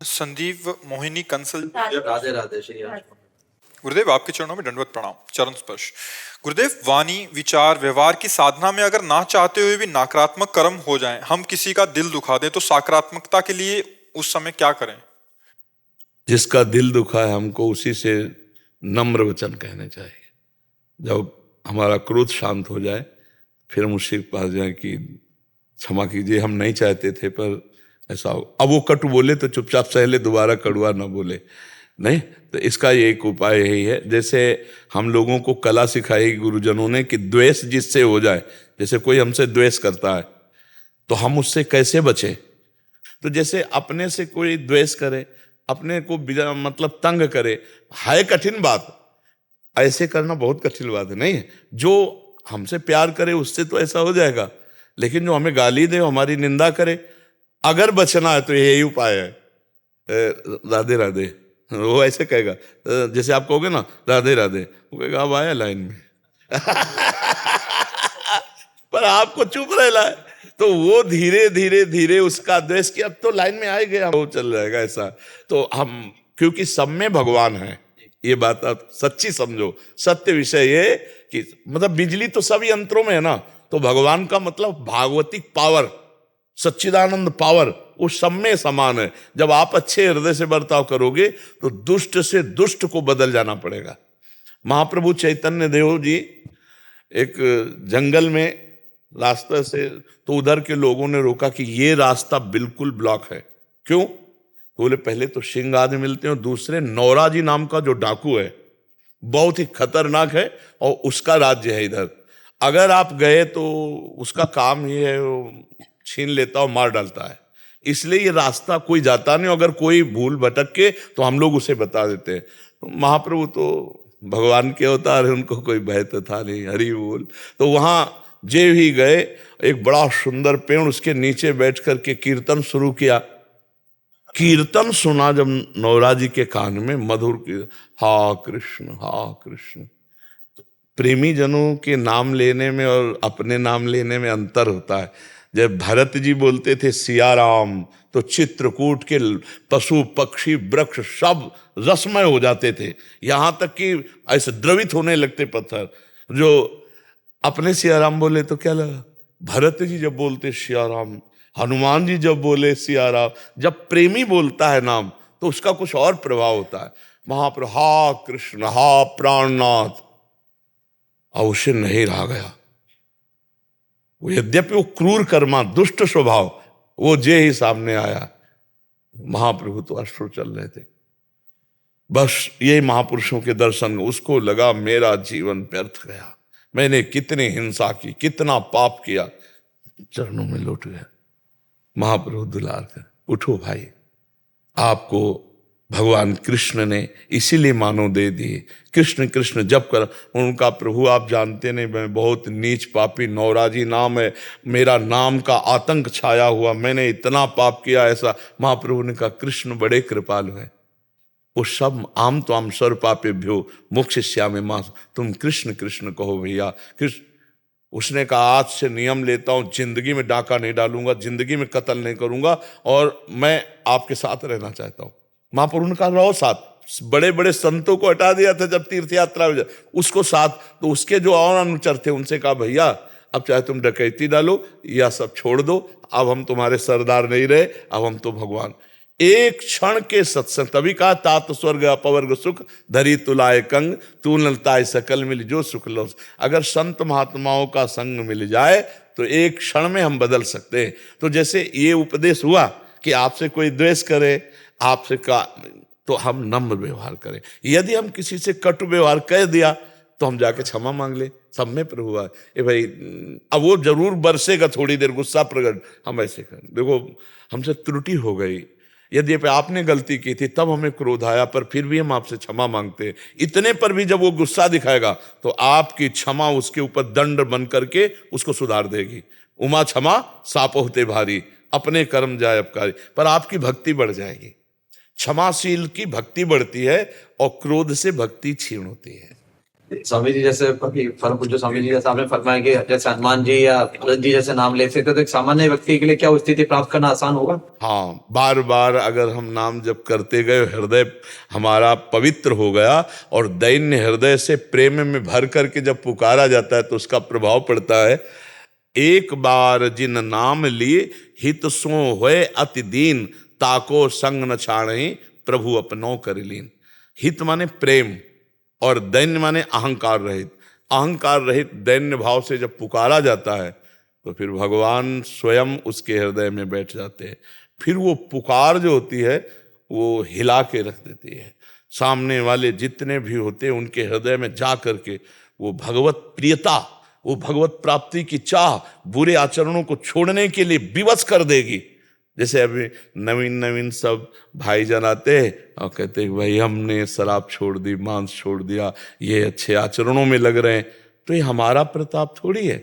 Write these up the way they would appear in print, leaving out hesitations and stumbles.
संदीप मोहिनी कंसल। राधे राधे श्री राम। गुरुदेव, आपके चरणों में दंडवत प्रणाम, चरण स्पर्श। गुरुदेव, वाणी विचार व्यवहार की साधना में अगर ना चाहते हुए भी नकारात्मक कर्म हो जाएं, हम किसी का दिल दुखा दें, तो सकारात्मकता के लिए उस समय क्या करें? जिसका दिल दुखा है हमको उसी से नम्र वचन कहने चाहिए। जब हमारा क्रोध शांत हो जाए फिर हम उसके पास जाए कि क्षमा कीजिए, हम नहीं चाहते थे पर ऐसा हो। अब वो कटु बोले तो चुपचाप सह ले, दोबारा कड़वा ना बोले। नहीं तो इसका एक उपाय यही है, जैसे हम लोगों को कला सिखाई गुरुजनों ने कि द्वेष जिससे हो जाए, जैसे कोई हमसे द्वेष करता है तो हम उससे कैसे बचें। तो जैसे अपने से कोई द्वेष करे, अपने को मतलब तंग करे, है कठिन बात, ऐसे करना बहुत कठिन बात है। नहीं, जो हमसे प्यार करे उससे तो ऐसा हो जाएगा, लेकिन जो हमें गाली दे, हमारी निंदा करे, अगर बचना है तो यही उपाय है, राधे राधे। वो ऐसे कहेगा, जैसे आप कहोगे ना राधे राधे, वो कहेगा अब आया लाइन में पर आपको चुप रहना है, तो वो धीरे धीरे धीरे उसका द्वेष कि अब तो लाइन में आ गया, वो चल जाएगा ऐसा। तो हम, क्योंकि सब में भगवान है, ये बात आप सच्ची समझो। सत्य विषय ये कि मतलब बिजली तो सब यंत्रों में है ना, तो भगवान का मतलब भागवतिक पावर, सच्चिदानंद पावर उस सब में समान है। जब आप अच्छे हृदय से बर्ताव करोगे तो दुष्ट से दुष्ट को बदल जाना पड़ेगा। महाप्रभु चैतन्य देव जी एक जंगल में रास्ते से, तो उधर के लोगों ने रोका कि ये रास्ता बिल्कुल ब्लॉक है। क्यों? तो बोले पहले तो सिंह आदि मिलते हैं, और दूसरे नौरा जी नाम का जो डाकू है बहुत ही खतरनाक है, और उसका राज्य है इधर। अगर आप गए तो उसका काम ये है, छीन लेता और मार डालता है, इसलिए ये रास्ता कोई जाता नहीं। अगर कोई भूल भटक के तो हम लोग उसे बता देते हैं। तो महाप्रभु तो भगवान के अवतार है, उनको कोई भय तो था नहीं, हरि बोल। तो वहां जे ही गए, एक बड़ा सुंदर पेड़, उसके नीचे बैठ करके कीर्तन शुरू किया। कीर्तन सुना जब नौरा जी के कान में, मधुर की हा कृष्ण। तो प्रेमी जनों के नाम लेने में और अपने नाम लेने में अंतर होता है। जब भरत जी बोलते थे सिया राम, तो चित्रकूट के पशु पक्षी वृक्ष सब रसमय हो जाते थे, यहां तक कि ऐसे द्रवित होने लगते पत्थर। जो अपने सिया राम बोले तो क्या लगा, भरत जी जब बोलते सिया राम, हनुमान जी जब बोले सिया राम, जब प्रेमी बोलता है नाम तो उसका कुछ और प्रभाव होता है। वहां पर हा कृष्ण, हा प्राणनाथ, और उसे नहीं रहा गया। वो यद्यपि वो क्रूर कर्मा, दुष्ट स्वभाव, वो जे ही सामने आया, महाप्रभु तो अश्रु चल रहे थे। बस ये महापुरुषों के दर्शन, उसको लगा मेरा जीवन व्यर्थ गया, मैंने कितनी हिंसा की, कितना पाप किया, चरणों में लौट गया। महाप्रभु दुलार कर, उठो भाई, आपको भगवान कृष्ण ने इसीलिए मानो दे दी। कृष्ण कृष्ण जप कर उनका, प्रभु आप जानते नहीं मैं बहुत नीच पापी, नौराजी नाम है, मेरा नाम का आतंक छाया हुआ, मैंने इतना पाप किया। ऐसा महाप्रभु ने कहा कृष्ण बड़े कृपालु हैं, वो सब आम तो आम सर्व पापेभ्यो मोक्षयिष्यामि मां, तुम कृष्ण कृष्ण कहो भैया। कृष्ण, उसने कहा आज से नियम लेता हूं, जिंदगी में डाका नहीं डालूंगा, जिंदगी में कत्ल नहीं करूंगा, और मैं आपके साथ रहना चाहता हूं। महाप्रभु ने कहा रहो साथ। बड़े बड़े संतों को हटा दिया था जब तीर्थ यात्रा में, उसको साथ, तो उसके जो और अनुचर थे उनसे कहा भैया अब चाहे तुम डकैती डालो या सब छोड़ दो, अब हम तुम्हारे सरदार नहीं रहे, अब हम तो भगवान। एक क्षण के सत्संग, तभी कहा तात स्वर्ग अपवर्ग सुख धरी तुलाए कंग, तू ललताए सकल मिल जो सुख लो। अगर संत महात्माओं का संग मिल जाए तो एक क्षण में हम बदल सकते हैं। तो जैसे ये उपदेश हुआ कि आपसे कोई द्वेष करे, आपसे का, तो हम नम्र व्यवहार करें। यदि हम किसी से कटु व्यवहार कह दिया तो हम जाके क्षमा मांग ले, सब में प्रभु है। ए भाई, अब वो जरूर बरसेगा थोड़ी देर गुस्सा प्रकट, हम ऐसे करें, देखो हमसे त्रुटि हो गई, यदि आपने गलती की थी तब हमें क्रोध आया, पर फिर भी हम आपसे क्षमा मांगते हैं। इतने पर भी जब वो गुस्सा दिखाएगा तो आपकी क्षमा उसके ऊपर दंड बन करके उसको सुधार देगी। उमा क्षमा साप होते भारी, अपने कर्म जाए अपकारी, पर आपकी भक्ति बढ़ जाएगी। क्षमाशील की भक्ति बढ़ती है और क्रोध से भक्ति क्षीण होती है। स्वामी जी जैसे अभी परम पूज्य स्वामी जी जैसे आपने फरमाया कि जैसे हनुमान जी या भरत जी जैसे नाम लेते थे, तो एक सामान्य व्यक्ति के लिए क्या वो स्थिति प्राप्त करना आसान होगा? हाँ, बार बार अगर हम नाम जप करते गए, हृदय हमारा पवित्र हो गया और दैन्य हृदय से प्रेम में भर करके जब पुकारा जाता है तो उसका प्रभाव पड़ता है। एक बार जिन नाम लिए हित सो होए अति दीन, ताको संग न छाड़हि प्रभु अपनो कर लीन। हित माने प्रेम और दैन्य माने अहंकार रहित। अहंकार रहित दैन्य भाव से जब पुकारा जाता है तो फिर भगवान स्वयं उसके हृदय में बैठ जाते हैं। फिर वो पुकार जो होती है वो हिला के रख देती है। सामने वाले जितने भी होते हैं उनके हृदय में जा करके वो भगवत प्रियता, वो भगवत प्राप्ति की चाह बुरे आचरणों को छोड़ने के लिए विवश कर देगी। जैसे अभी नवीन नवीन सब भाईजान आते हैं और कहते हैं भाई हमने शराब छोड़ दी, मांस छोड़ दिया, ये अच्छे आचरणों में लग रहे हैं। तो ये हमारा प्रताप थोड़ी है,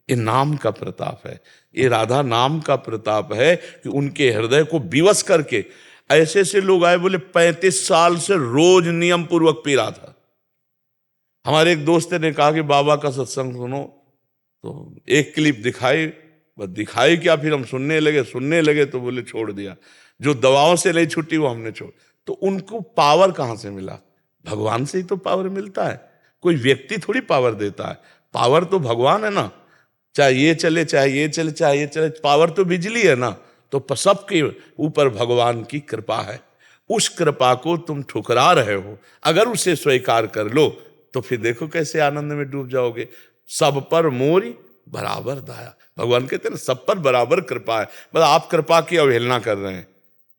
ये नाम का प्रताप है। ये राधा नाम का प्रताप है कि उनके हृदय को विवश करके ऐसे ऐसे लोग आए, बोले 35 साल से रोज नियम पूर्वक पी रहा था। हमारे एक दोस्त ने कहा कि बाबा का सत्संग सुनो, तो एक क्लिप दिखाई, बस दिखाई क्या, फिर हम सुनने लगे तो बोले छोड़ दिया। जो दवाओं से नहीं छुट्टी वो हमने छोड़। तो उनको पावर कहाँ से मिला? भगवान से ही तो पावर मिलता है। कोई व्यक्ति थोड़ी पावर देता है, पावर तो भगवान है ना। चाहे ये चले चाहे ये चले चाहे ये चले, पावर तो बिजली है ना। तो सबके ऊपर भगवान की कृपा है। उस कृपा को तुम ठुकरा रहे हो, अगर उसे स्वीकार कर लो तो फिर देखो कैसे आनंद में डूब जाओगे। सब पर मोरी बराबर दया, भगवान कहते हैं सब पर बराबर कृपा है। बस आप कृपा की अवहेलना कर रहे हैं,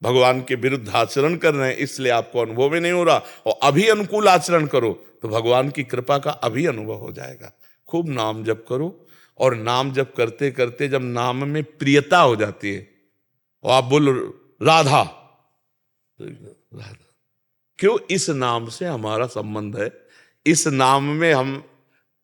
भगवान के विरुद्ध आचरण कर रहे हैं, इसलिए आपको अनुभव ही नहीं हो रहा। और अभी अनुकूल आचरण करो तो भगवान की कृपा का अभी अनुभव हो जाएगा। खूब नाम जप करो, और नाम जप करते करते जब नाम में प्रियता हो जाती है और आप बोलो राधा, राधा क्यों? इस नाम से हमारा संबंध है, इस नाम में हम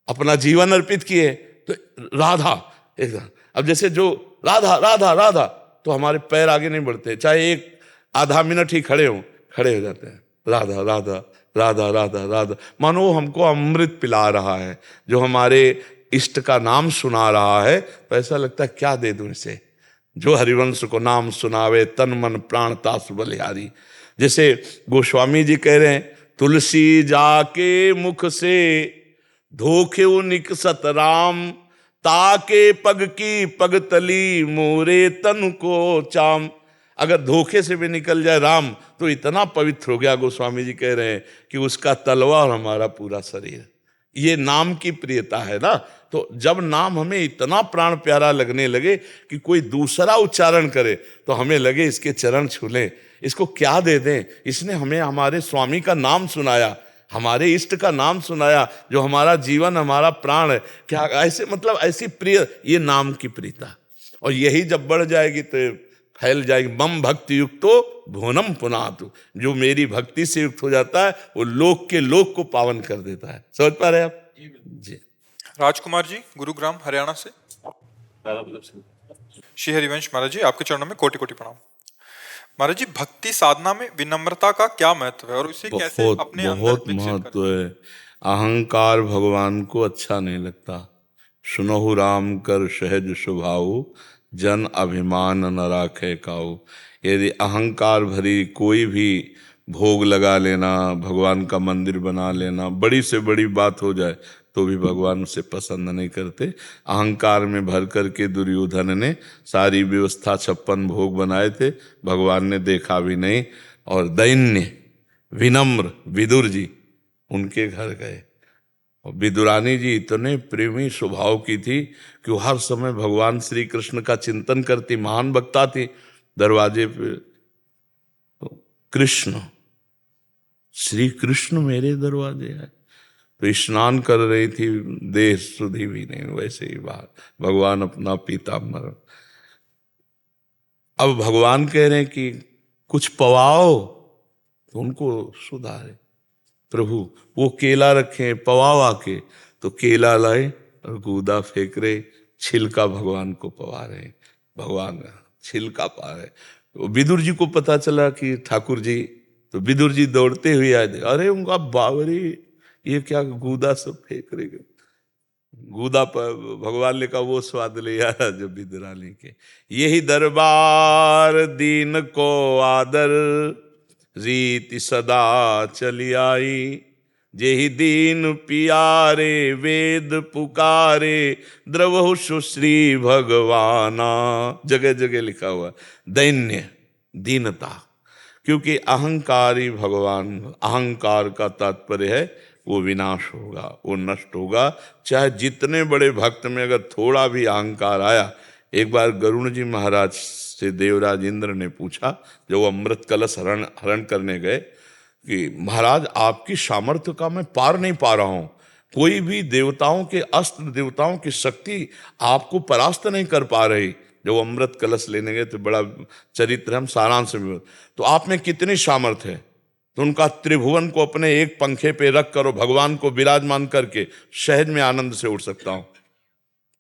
अपना जीवन अर्पित किए, तो राधा एकदम। अब जैसे जो राधा राधा राधा, तो हमारे पैर आगे नहीं बढ़ते, चाहे एक आधा मिनट ही खड़े हो जाते हैं। राधा राधा राधा राधा राधा, मानो हमको अमृत पिला रहा है। जो हमारे इष्ट का नाम सुना रहा है तो ऐसा लगता है क्या दे दूं इसे। जो हरिवंश को नाम सुनावे तन मन प्राण तासु बलिहारी। जैसे गोस्वामी जी कह रहे हैं, तुलसी जाके मुख से धोखे निकसत राम, ताके पग की पग तली मोरे तन को चाम। अगर धोखे से भी निकल जाए राम तो इतना पवित्र हो गया, गोस्वामी जी कह रहे हैं, कि उसका तलवा और हमारा पूरा शरीर। ये नाम की प्रियता है ना। तो जब नाम हमें इतना प्राण प्यारा लगने लगे कि कोई दूसरा उच्चारण करे तो हमें लगे इसके चरण छू लें, इसको क्या दे दें। इसने हमें हमारे स्वामी का नाम सुनाया, हमारे इष्ट का नाम सुनाया, जो हमारा जीवन हमारा प्राण है। क्या ऐसे मतलब ऐसी प्रिय, ये नाम की प्रियता। और यही जब बढ़ जाएगी तो फैल जाएगी। मम भक्ति युक्तो भुवनम पुनातु, जो मेरी भक्ति से युक्त हो जाता है वो लोक के लोक को पावन कर देता है। समझ पा रहे हैं आप जी? राजकुमार जी गुरुग्राम हरियाणा से। श्री हरिवंश महाराज जी, आपके चरणों में कोटि कोटि प्रणाम। महाराज जी, भक्ति साधना में विनम्रता का क्या महत्व है और इसे कैसे अपने अंदर बहुत विकसित महत्व है। अहंकार भगवान को अच्छा नहीं लगता। सुनहु राम कर सहज स्वभाव, जन अभिमान न राखे काऊ। यदि अहंकार भरी कोई भी भोग लगा लेना, भगवान का मंदिर बना लेना, बड़ी से बड़ी बात हो जाए तो भी भगवान उसे पसंद नहीं करते। अहंकार में भर करके दुर्योधन ने सारी व्यवस्था 56 भोग बनाए थे, भगवान ने देखा भी नहीं। और दैन्य विनम्र विदुर जी उनके घर गए, और विदुरानी जी इतने प्रेमी स्वभाव की थी कि वो हर समय भगवान श्री कृष्ण का चिंतन करती, महान वक्ता थी। दरवाजे पे तो कृष्ण, श्री कृष्ण मेरे दरवाजे है। तो स्नान कर रही थी, देह सुधी भी नहीं, वैसे ही बाहर भगवान अपना पीताम्बर। अब भगवान कह रहे हैं कि कुछ पवाओ, तो उनको सुधारे। प्रभु वो केला रखे, पवाओ आके, तो केला लाए और गूदा फेंक रहे, छिलका भगवान को पवा रहे। भगवान छिलका पा रहे। तो विदुर जी को पता चला कि ठाकुर जी, तो विदुर जी दौड़ते हुए आए, अरे उनका बावरी ये क्या गूदा सब फेंक रहे गए। गूदा पर भगवान ने कहा वो स्वाद ले आया जब विदुराली के। यही दरबार दीन को आदर, रीति सदा चली आई। जेहि दीन पियारे वेद पुकारे, द्रवहु सुश्री भगवाना। जगह जगह लिखा हुआ दैन्य, दीनता, क्योंकि अहंकारी भगवान, अहंकार का तात्पर्य है वो विनाश होगा, वो नष्ट होगा। चाहे जितने बड़े भक्त में अगर थोड़ा भी अहंकार आया। एक बार गरुण जी महाराज से देवराज इंद्र ने पूछा, जब वो अमृत कलश हरण करने गए, कि महाराज आपकी सामर्थ्य का मैं पार नहीं पा रहा हूं, कोई भी देवताओं के अस्त्र, देवताओं की शक्ति आपको परास्त नहीं कर पा रही। जब वो अमृत कलश लेने गए तो बड़ा चरित्र हम सारांश में, तो आप में कितनी सामर्थ्य है? तो उनका त्रिभुवन को अपने एक पंखे पे रख कर और भगवान को विराजमान करके सहज में आनंद से उड़ सकता हूं।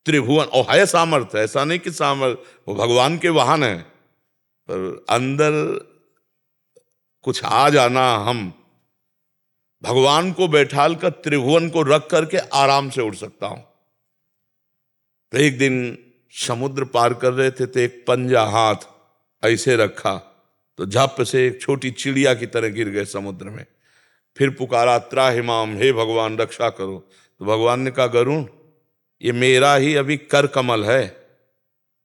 त्रिभुवन, और है सामर्थ्य, ऐसा नहीं कि सामर्थ्य, वो भगवान के वाहन है, पर अंदर कुछ आ जाना। हम भगवान को बैठाल कर त्रिभुवन को रख करके आराम से उड़ सकता हूं। तो एक दिन समुद्र पार कर रहे थे, तो एक पंजा हाथ ऐसे रखा तो झप से एक छोटी चिड़िया की तरह गिर गए समुद्र में। फिर पुकारा त्राहिमाम, हे भगवान रक्षा करो। तो भगवान ने कहा, गरुण ये मेरा ही अभी कर कमल है,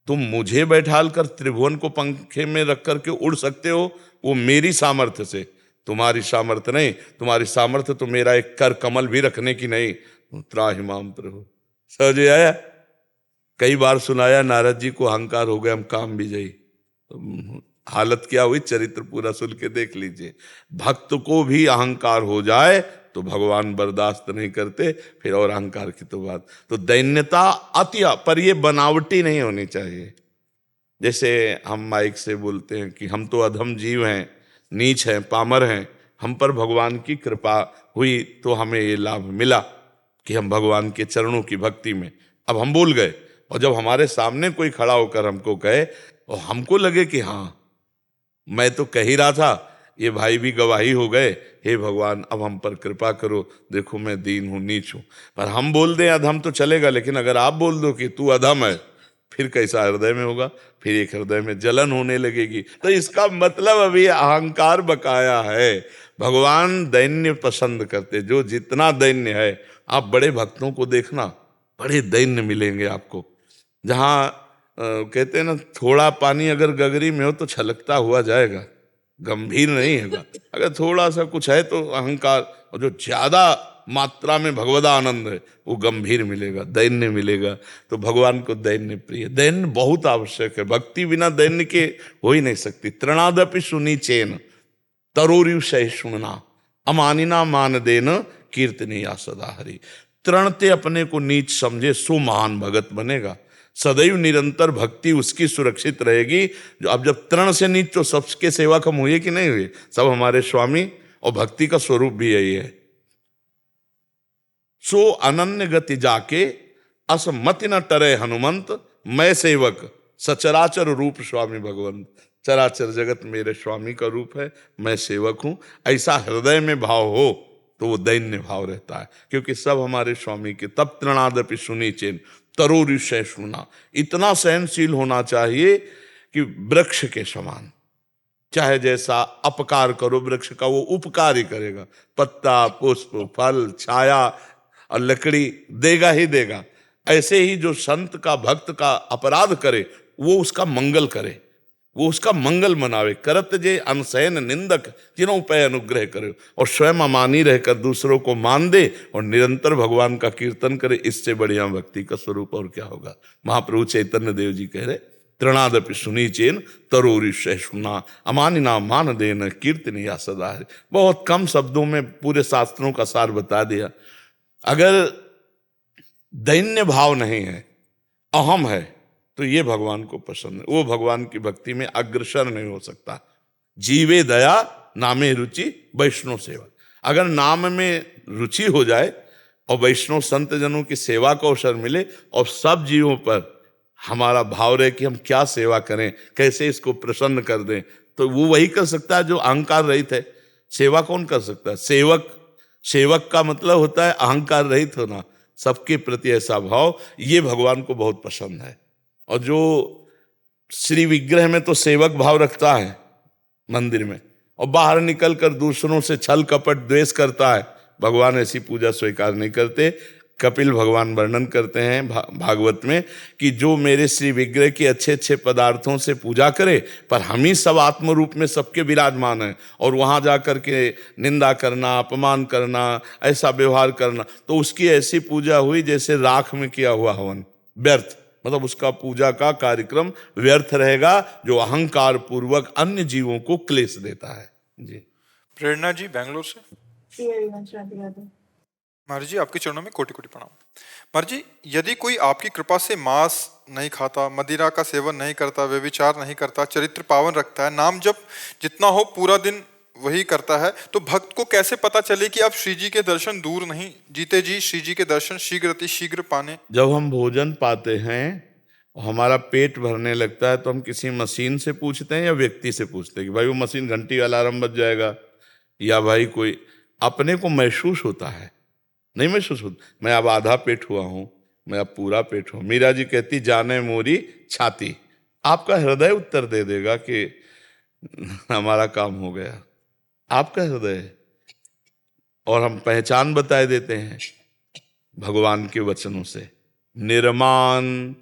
तुम मुझे बैठाल कर त्रिभुवन को पंखे में रख करके उड़ सकते हो, वो मेरी सामर्थ्य से, तुम्हारी सामर्थ्य नहीं। तुम्हारी सामर्थ्य तो मेरा एक कर कमल भी रखने की नहीं। त्राहिमाम प्रभु समझ आया। कई बार सुनाया नारद जी को अहंकार हो गया, हम काम भी जाई, तो हालत क्या हुई, चरित्र पूरा सुन के देख लीजिए। भक्त को भी अहंकार हो जाए तो भगवान बर्दाश्त नहीं करते, फिर और अहंकार की तो बात। तो दैन्यता अति, पर ये बनावटी नहीं होनी चाहिए। जैसे हम माइक से बोलते हैं कि हम तो अधम जीव हैं, नीच हैं, पामर हैं, हम पर भगवान की कृपा हुई तो हमें ये लाभ मिला कि हम भगवान के चरणों की भक्ति में, अब हम बोल गए। और जब हमारे सामने कोई खड़ा होकर हमको कहे और हमको लगे कि हाँ मैं तो कह ही रहा था, ये भाई भी गवाही हो गए, हे भगवान अब हम पर कृपा करो, देखो मैं दीन हूं, नीच हूं। पर हम बोल दें अधम तो चलेगा, लेकिन अगर आप बोल दो कि तू अधम है, फिर कैसा हृदय में होगा, फिर एक हृदय में जलन होने लगेगी। तो इसका मतलब अभी अहंकार बकाया है। भगवान दैन्य पसंद करते, जो जितना दैन्य है। आप बड़े भक्तों को देखना, बड़े दैन्य मिलेंगे आपको। जहाँ कहते हैं ना, थोड़ा पानी अगर गगरी में हो तो छलकता हुआ जाएगा, गंभीर नहीं होगा। अगर थोड़ा सा कुछ है तो अहंकार, और जो ज्यादा मात्रा में भगवदा आनंद है वो गंभीर मिलेगा, दैन्य मिलेगा। तो भगवान को दैन्य प्रिय, दैन्य बहुत आवश्यक है। भक्ति बिना दैन्य के हो ही नहीं सकती। तृणादपि सुनी चेन तरोरिव सहिष्णुना, अमानिना मान देन कीर्तनीया सदा हरि। तृणते अपने को नीच समझे सो महान भगत बनेगा। सदैव निरंतर भक्ति उसकी सुरक्षित रहेगी। जो अब जब तृण से नीच, तो सबके सेवक हम हुए कि नहीं हुए? सब हमारे स्वामी, और भक्ति का स्वरूप भी यही है। सो अनन्य गति जाके असमति न टरे हनुमंत, मैं सेवक सचराचर रूप स्वामी भगवंत। चराचर जगत मेरे स्वामी का रूप है, मैं सेवक हूं। ऐसा हृदय में भाव हो तो वो दैन्य भाव रहता है, क्योंकि सब हमारे स्वामी के। तब तृणादपि सुनी चेन तरोरि सहिष्णुना, इतना सहनशील होना चाहिए कि वृक्ष के समान। चाहे जैसा अपकार करो वृक्ष का, वो उपकार ही करेगा। पत्ता, पुष्प, फल, छाया और लकड़ी देगा ही देगा। ऐसे ही जो संत का, भक्त का अपराध करे, वो उसका मंगल करे, वो उसका मंगल मनावे। करत जे अनसैन निंदक जिन्हों पे अनुग्रह करे, और स्वयं अमानी रहकर दूसरों को मान दे और निरंतर भगवान का कीर्तन करे। इससे बढ़िया भक्ति का स्वरूप और क्या होगा। महाप्रभु चैतन्य देव जी कह रहे, तृणादपि सुनी चेन तरोरि सहिष्णुना, अमानिना मान देन कीर्तनीया सदा हरि। बहुत कम शब्दों में पूरे शास्त्रों का सार बता दिया। अगर दैन्य भाव नहीं है, अहम है, तो ये भगवान को पसंद है। वो भगवान की भक्ति में अग्रसर नहीं हो सकता। जीवे दया नामे रुचि वैष्णव सेवा। अगर नाम में रुचि हो जाए और वैष्णव संत जनों की सेवा का अवसर मिले, और सब जीवों पर हमारा भाव रहे कि हम क्या सेवा करें, कैसे इसको प्रसन्न कर दें, तो वो वही कर सकता है जो अहंकार रहित है। सेवा कौन कर सकता है? सेवक सेवक का मतलब होता है अहंकार रहित होना, सबके प्रति ऐसा भाव, ये भगवान को बहुत पसंद है। और जो श्री विग्रह में तो सेवक भाव रखता है मंदिर में, और बाहर निकल कर दूसरों से छल कपट द्वेष करता है, भगवान ऐसी पूजा स्वीकार नहीं करते। कपिल भगवान वर्णन करते हैं भागवत में कि जो मेरे श्री विग्रह के अच्छे अच्छे पदार्थों से पूजा करे, पर हम ही सब आत्म रूप में सबके विराजमान हैं, और वहाँ जा कर के निंदा करना, अपमान करना, ऐसा व्यवहार करना, तो उसकी ऐसी पूजा हुई जैसे राख में किया हुआ हवन, व्यर्थ। मतलब उसका पूजा का कार्यक्रम व्यर्थ रहेगा, जो अहंकार पूर्वक अन्य जीवों को क्लेश देता है। जी। प्रेरणा जी बेंगलोर से। महाराज जी आपके चरणों में कोटि कोटि प्रणाम। महाराज जी, यदि कोई आपकी कृपा से मांस नहीं खाता, मदिरा का सेवन नहीं करता, व्यभिचार नहीं करता, चरित्र पावन रखता है, नाम जब जितना हो पूरा दिन वही करता है, तो भक्त को कैसे पता चले कि अब श्री जी के दर्शन दूर नहीं, जीते जी श्री जी के दर्शन शीघ्र अति शीघ्र पाने? जब हम भोजन पाते हैं, हमारा पेट भरने लगता है, तो हम किसी मशीन से पूछते हैं या व्यक्ति से पूछते हैं कि भाई वो मशीन घंटी वाला अलार्म बज जाएगा, या भाई कोई, अपने को महसूस होता है? नहीं महसूस होता। मैं अब आधा पेट हुआ हूं, मैं अब पूरा पेट हूं। मीरा जी कहती जाने मोरी छाती। आपका हृदय उत्तर दे देगा कि हमारा काम हो गया, आपका हृदय। और हम पहचान बताए देते हैं भगवान के वचनों से, निर्माण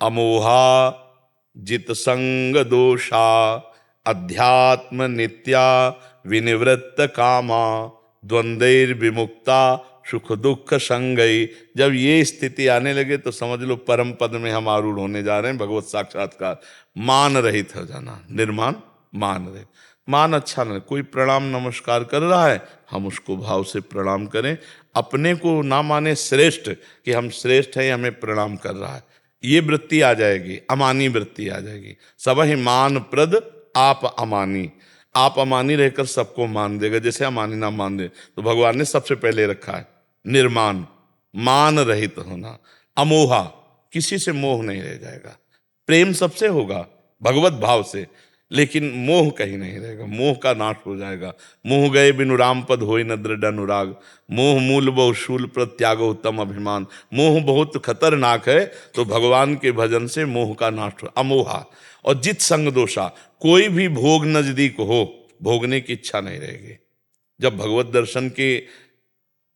अमोहा जित संग दोषा अध्यात्म नित्या विनिवृत्त कामा द्वंद्वैर विमुक्ता सुख दुख संगई। जब ये स्थिति आने लगे तो समझ लो परम पद में हम आरूढ़ होने जा रहे हैं, भगवत साक्षात्कार। मान रहित हो जाना, निर्माण मान रहित। मान अच्छा न, कोई प्रणाम नमस्कार कर रहा है, हम उसको भाव से प्रणाम करें, अपने को ना माने श्रेष्ठ कि हम श्रेष्ठ हैं, हमें प्रणाम कर रहा है, ये वृत्ति आ जाएगी, अमानी वृत्ति आ जाएगी। सब ही मान प्रद आप अमानी, आप अमानी रहकर सबको मान देगा, जैसे अमानी ना मान दे। तो भगवान ने सबसे पहले रखा है निर्माण, मान रहित होना, अमोहा, किसी से मोह नहीं रह जाएगा, प्रेम सबसे होगा भगवत भाव से, लेकिन मोह कहीं नहीं रहेगा, मोह का नाश हो जाएगा। मोह गए बिनु राम पद होई न दृढ़ अनुराग, मोह मूल बहु शूल प्रत्यागो उत्तम अभिमान। मोह बहुत खतरनाक है, तो भगवान के भजन से मोह का नाश हो, अमोहा। और जित संग दोषा, कोई भी भोग नजदीक हो, भोगने की इच्छा नहीं रहेगी। जब भगवत दर्शन की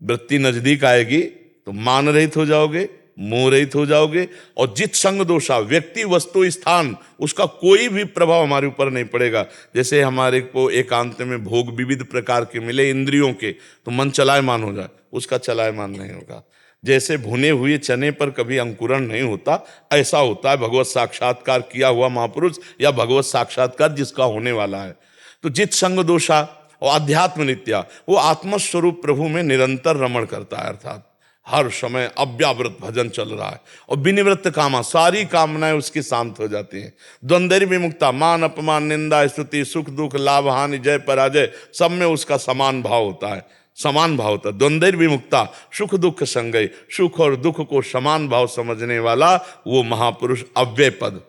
वृत्ति नजदीक आएगी तो मान रहित हो जाओगे, मोह रहित हो जाओगे। और जित संग दोषा, व्यक्ति वस्तु स्थान उसका कोई भी प्रभाव हमारे ऊपर नहीं पड़ेगा। जैसे हमारे को एकांत में भोग विविध प्रकार के मिले इंद्रियों के, तो मन चलायमान हो जाए, उसका चलायमान नहीं होगा। जैसे भुने हुए चने पर कभी अंकुरण नहीं होता, ऐसा होता है भगवत साक्षात्कार किया हुआ महापुरुष या भगवत साक्षात्कार जिसका होने वाला है। तो जित संग दोषा और अध्यात्म नित्या, वो आत्मस्वरूप प्रभु में निरंतर रमण करता है, अर्थात हर समय अव्यावृत भजन चल रहा है। और विनिवृत्त कामा, सारी कामनाएं उसकी शांत हो जाती हैं। द्वंद्व विमुक्ता, मान अपमान निंदा स्तुति सुख दुख लाभ हानि जय पराजय, सब में उसका समान भाव होता है, समान भाव होता है। द्वंद्व विमुक्ता सुख दुख संगय, सुख और दुख को समान भाव समझने वाला वो महापुरुष अव्यय पद,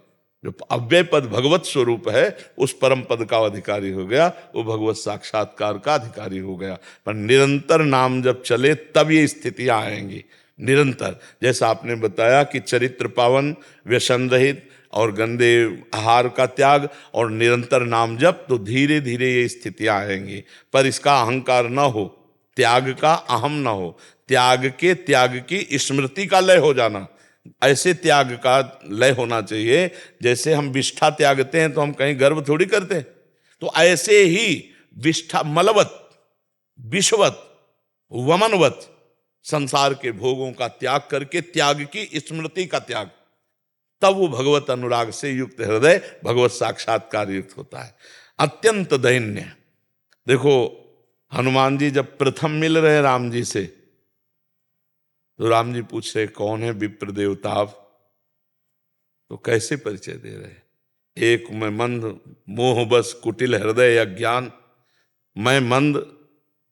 जो अव्यय पद भगवत स्वरूप है, उस परम पद का अधिकारी हो गया, वो भगवत साक्षात्कार का अधिकारी हो गया। पर निरंतर नाम जब चले तब ये स्थितियां आएंगी, निरंतर। जैसा आपने बताया कि चरित्र पावन, व्यसन रहित और गंदे आहार का त्याग और निरंतर नाम जप, तो धीरे धीरे ये स्थितियां आएंगी। पर इसका अहंकार न हो, त्याग का अहम न हो, त्याग की स्मृति का लय हो जाना। ऐसे त्याग का लय होना चाहिए जैसे हम विष्ठा त्यागते हैं तो हम कहीं गर्व थोड़ी करते, तो ऐसे ही विष्ठा मलवत विषवत वमनवत संसार के भोगों का त्याग करके त्याग की स्मृति का त्याग, तब वो भगवत अनुराग से युक्त हृदय भगवत साक्षात्कार युक्त होता है। अत्यंत दैन्य। देखो हनुमान जी जब प्रथम मिल रहे राम जी से, तो राम जी पूछ रहे कौन है विप्र देवता आप, तो कैसे परिचय दे रहे? एक मैं मंद मोह बस कुटिल हृदय अज्ञान, मैं मंद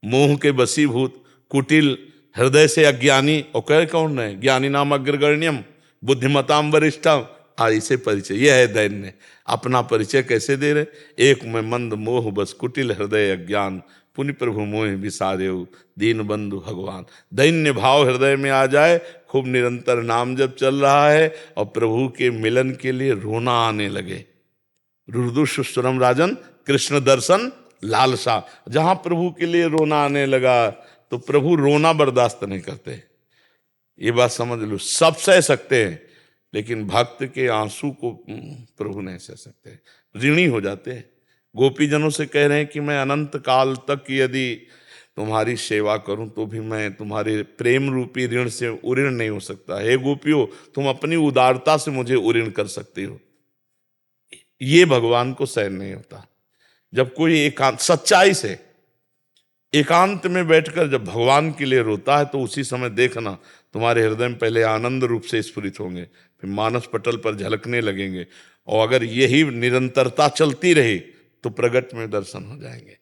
मोह के बसीभूत कुटिल हृदय से अज्ञानी। और कह कौन है? ज्ञानी नाम अग्रगण्यम बुद्धिमताम वरिष्ठम इसे परिचय, यह है दैन्य। अपना परिचय कैसे दे रहे? एक मैं मंद मोह बस कुटिल हृदय अज्ञान, पुनि प्रभु मोह विसारेउ दीन बंधु भगवान। दैन्य भाव हृदय में आ जाए, खूब निरंतर नाम जब चल रहा है और प्रभु के मिलन के लिए रोना आने लगे। रुदुष सुरम राजन कृष्ण दर्शन लालसा, जहां प्रभु के लिए रोना आने लगा तो प्रभु रोना बर्दाश्त नहीं करते। ये बात समझ लो, सब सह सकते हैं लेकिन भक्त के आंसू को प्रभु नहीं सह सकते, ऋणी हो जाते हैं। गोपीजनों से कह रहे हैं कि मैं अनंत काल तक यदि तुम्हारी सेवा करूं तो भी मैं तुम्हारे प्रेम रूपी ऋण से उऋण नहीं हो सकता। हे गोपियों, तुम अपनी उदारता से मुझे उऋण कर सकती हो। ये भगवान को सहन नहीं होता। जब कोई एकांत सच्चाई से एकांत में बैठकर जब भगवान के लिए रोता है तो उसी समय देखना तुम्हारे हृदय में पहले आनंद रूप से स्फुरित होंगे, फिर मानस पटल पर झलकने लगेंगे, और अगर यही निरंतरता चलती रही तो प्रगट में दर्शन हो जाएंगे।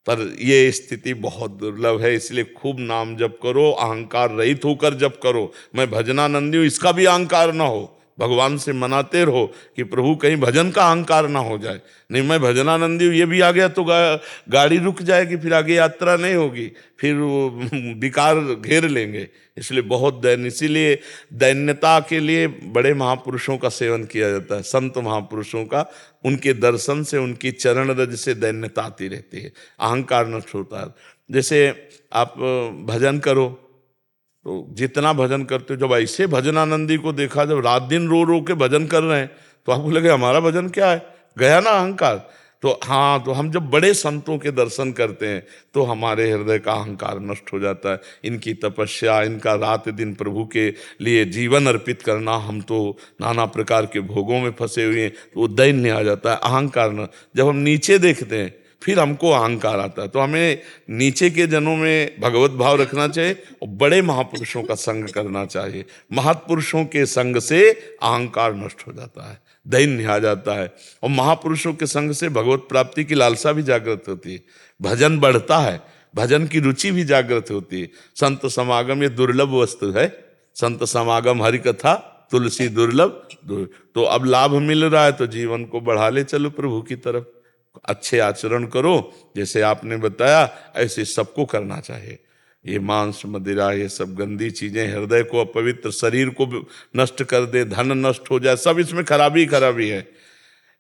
पर ये स्थिति बहुत दुर्लभ है, इसलिए खूब नाम जप करो, अहंकार रहित होकर जप करो। मैं भजनानंदी हूं, इसका भी अहंकार ना हो। भगवान से मनाते रहो कि प्रभु कहीं भजन का अहंकार ना हो जाए। नहीं, मैं भजनानंदी हूं, ये भी आ गया तो गाड़ी रुक जाएगी, फिर आगे यात्रा नहीं होगी, फिर विकार घेर लेंगे। इसलिए बहुत दैन्य, इसीलिए दैन्यता के लिए बड़े महापुरुषों का सेवन किया जाता है, संत महापुरुषों का। उनके दर्शन से, उनकी चरण रज से दैन्यता आती रहती है, अहंकार नष्ट होता है। जैसे आप भजन करो तो जितना भजन करते हो, जब ऐसे भजनानंदी को देखा जब रात दिन रो रो के भजन कर रहे हैं तो आपको लगे हमारा भजन क्या है, गया ना अहंकार। तो हाँ, तो हम जब बड़े संतों के दर्शन करते हैं तो हमारे हृदय का अहंकार नष्ट हो जाता है। इनकी तपस्या, इनका रात दिन प्रभु के लिए जीवन अर्पित करना, हम तो नाना प्रकार के भोगों में फंसे हुए हैं, तो वो दैन्य आ जाता है, अहंकार न। जब हम नीचे देखते हैं फिर हमको अहंकार आता है। तो हमें नीचे के जनों में भगवत भाव रखना चाहिए और बड़े महापुरुषों का संग करना चाहिए। महापुरुषों के संग से अहंकार नष्ट हो जाता है, दैन्य आ जाता है, और महापुरुषों के संग से भगवत प्राप्ति की लालसा भी जागृत होती है, भजन बढ़ता है, भजन की रुचि भी जागृत होती है। संत समागम ये दुर्लभ वस्तु है, संत समागम हरि कथा तुलसी दुर्लभ। तो अब लाभ मिल रहा है तो जीवन को बढ़ा ले चलो प्रभु की तरफ। अच्छे आचरण करो, जैसे आपने बताया ऐसे सबको करना चाहिए। ये मांस मदिरा, ये सब गंदी चीजें हृदय को अपवित्र, शरीर को नष्ट कर दे, धन नष्ट हो जाए, सब इसमें खराबी खराबी है।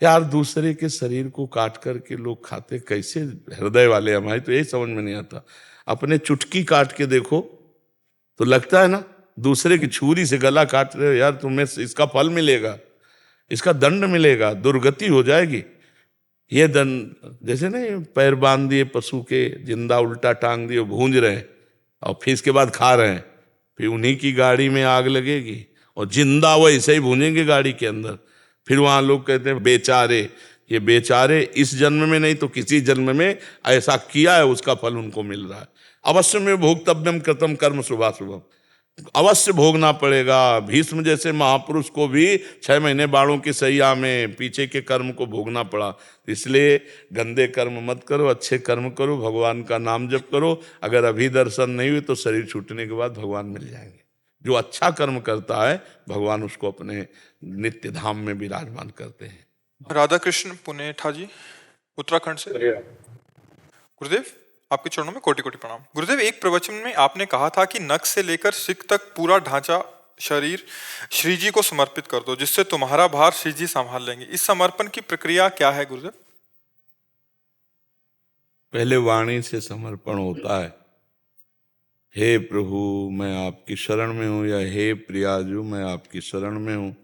यार दूसरे के शरीर को काट करके लोग खाते, कैसे हृदय वाले हमारे, तो यही समझ में नहीं आता। अपने चुटकी काट के देखो तो लगता है ना दूसरे की छुरी से गला काट रहे हो, यार तुम्हें इसका फल मिलेगा, इसका दंड मिलेगा, दुर्गति हो जाएगी। ये दंड जैसे नहीं, पैर बांध दिए पशु के, जिंदा उल्टा टांग दिए, भूंज रहे हैं और फिर इसके बाद खा रहे हैं, फिर उन्हीं की गाड़ी में आग लगेगी और जिंदा वैसे ही भूनेंगे गाड़ी के अंदर। फिर वहाँ लोग कहते हैं बेचारे, ये बेचारे इस जन्म में नहीं तो किसी जन्म में ऐसा किया है, उसका फल उनको मिल रहा है। अवश्य में भोक्तव्यम कृतम कर्म शुभाशुभम, अवश्य भोगना पड़ेगा। भीष्म जैसे महापुरुष को भी 6 महीने बाणों की सैया में पीछे के कर्म को भोगना पड़ा। इसलिए गंदे कर्म मत करो, अच्छे कर्म करो, भगवान का नाम जप करो। अगर अभी दर्शन नहीं हुए तो शरीर छूटने के बाद भगवान मिल जाएंगे। जो अच्छा कर्म करता है भगवान उसको अपने नित्य धाम में विराजमान करते हैं। राधा कृष्ण पुनेठा जी उत्तराखंड से। गुरुदेव आपके चरणों में कोटि कोटि प्रणाम। गुरुदेव, एक प्रवचन में आपने कहा था कि नख से लेकर सिक तक पूरा ढांचा शरीर श्री जी को समर्पित कर दो, जिससे तुम्हारा भार श्री जी संभाल लेंगे। इस समर्पण की प्रक्रिया क्या है गुरुदेव? पहले वाणी से समर्पण होता है, हे प्रभु मैं आपकी शरण में हूँ, या हे प्रियाजू मैं आपकी शरण में हूँ।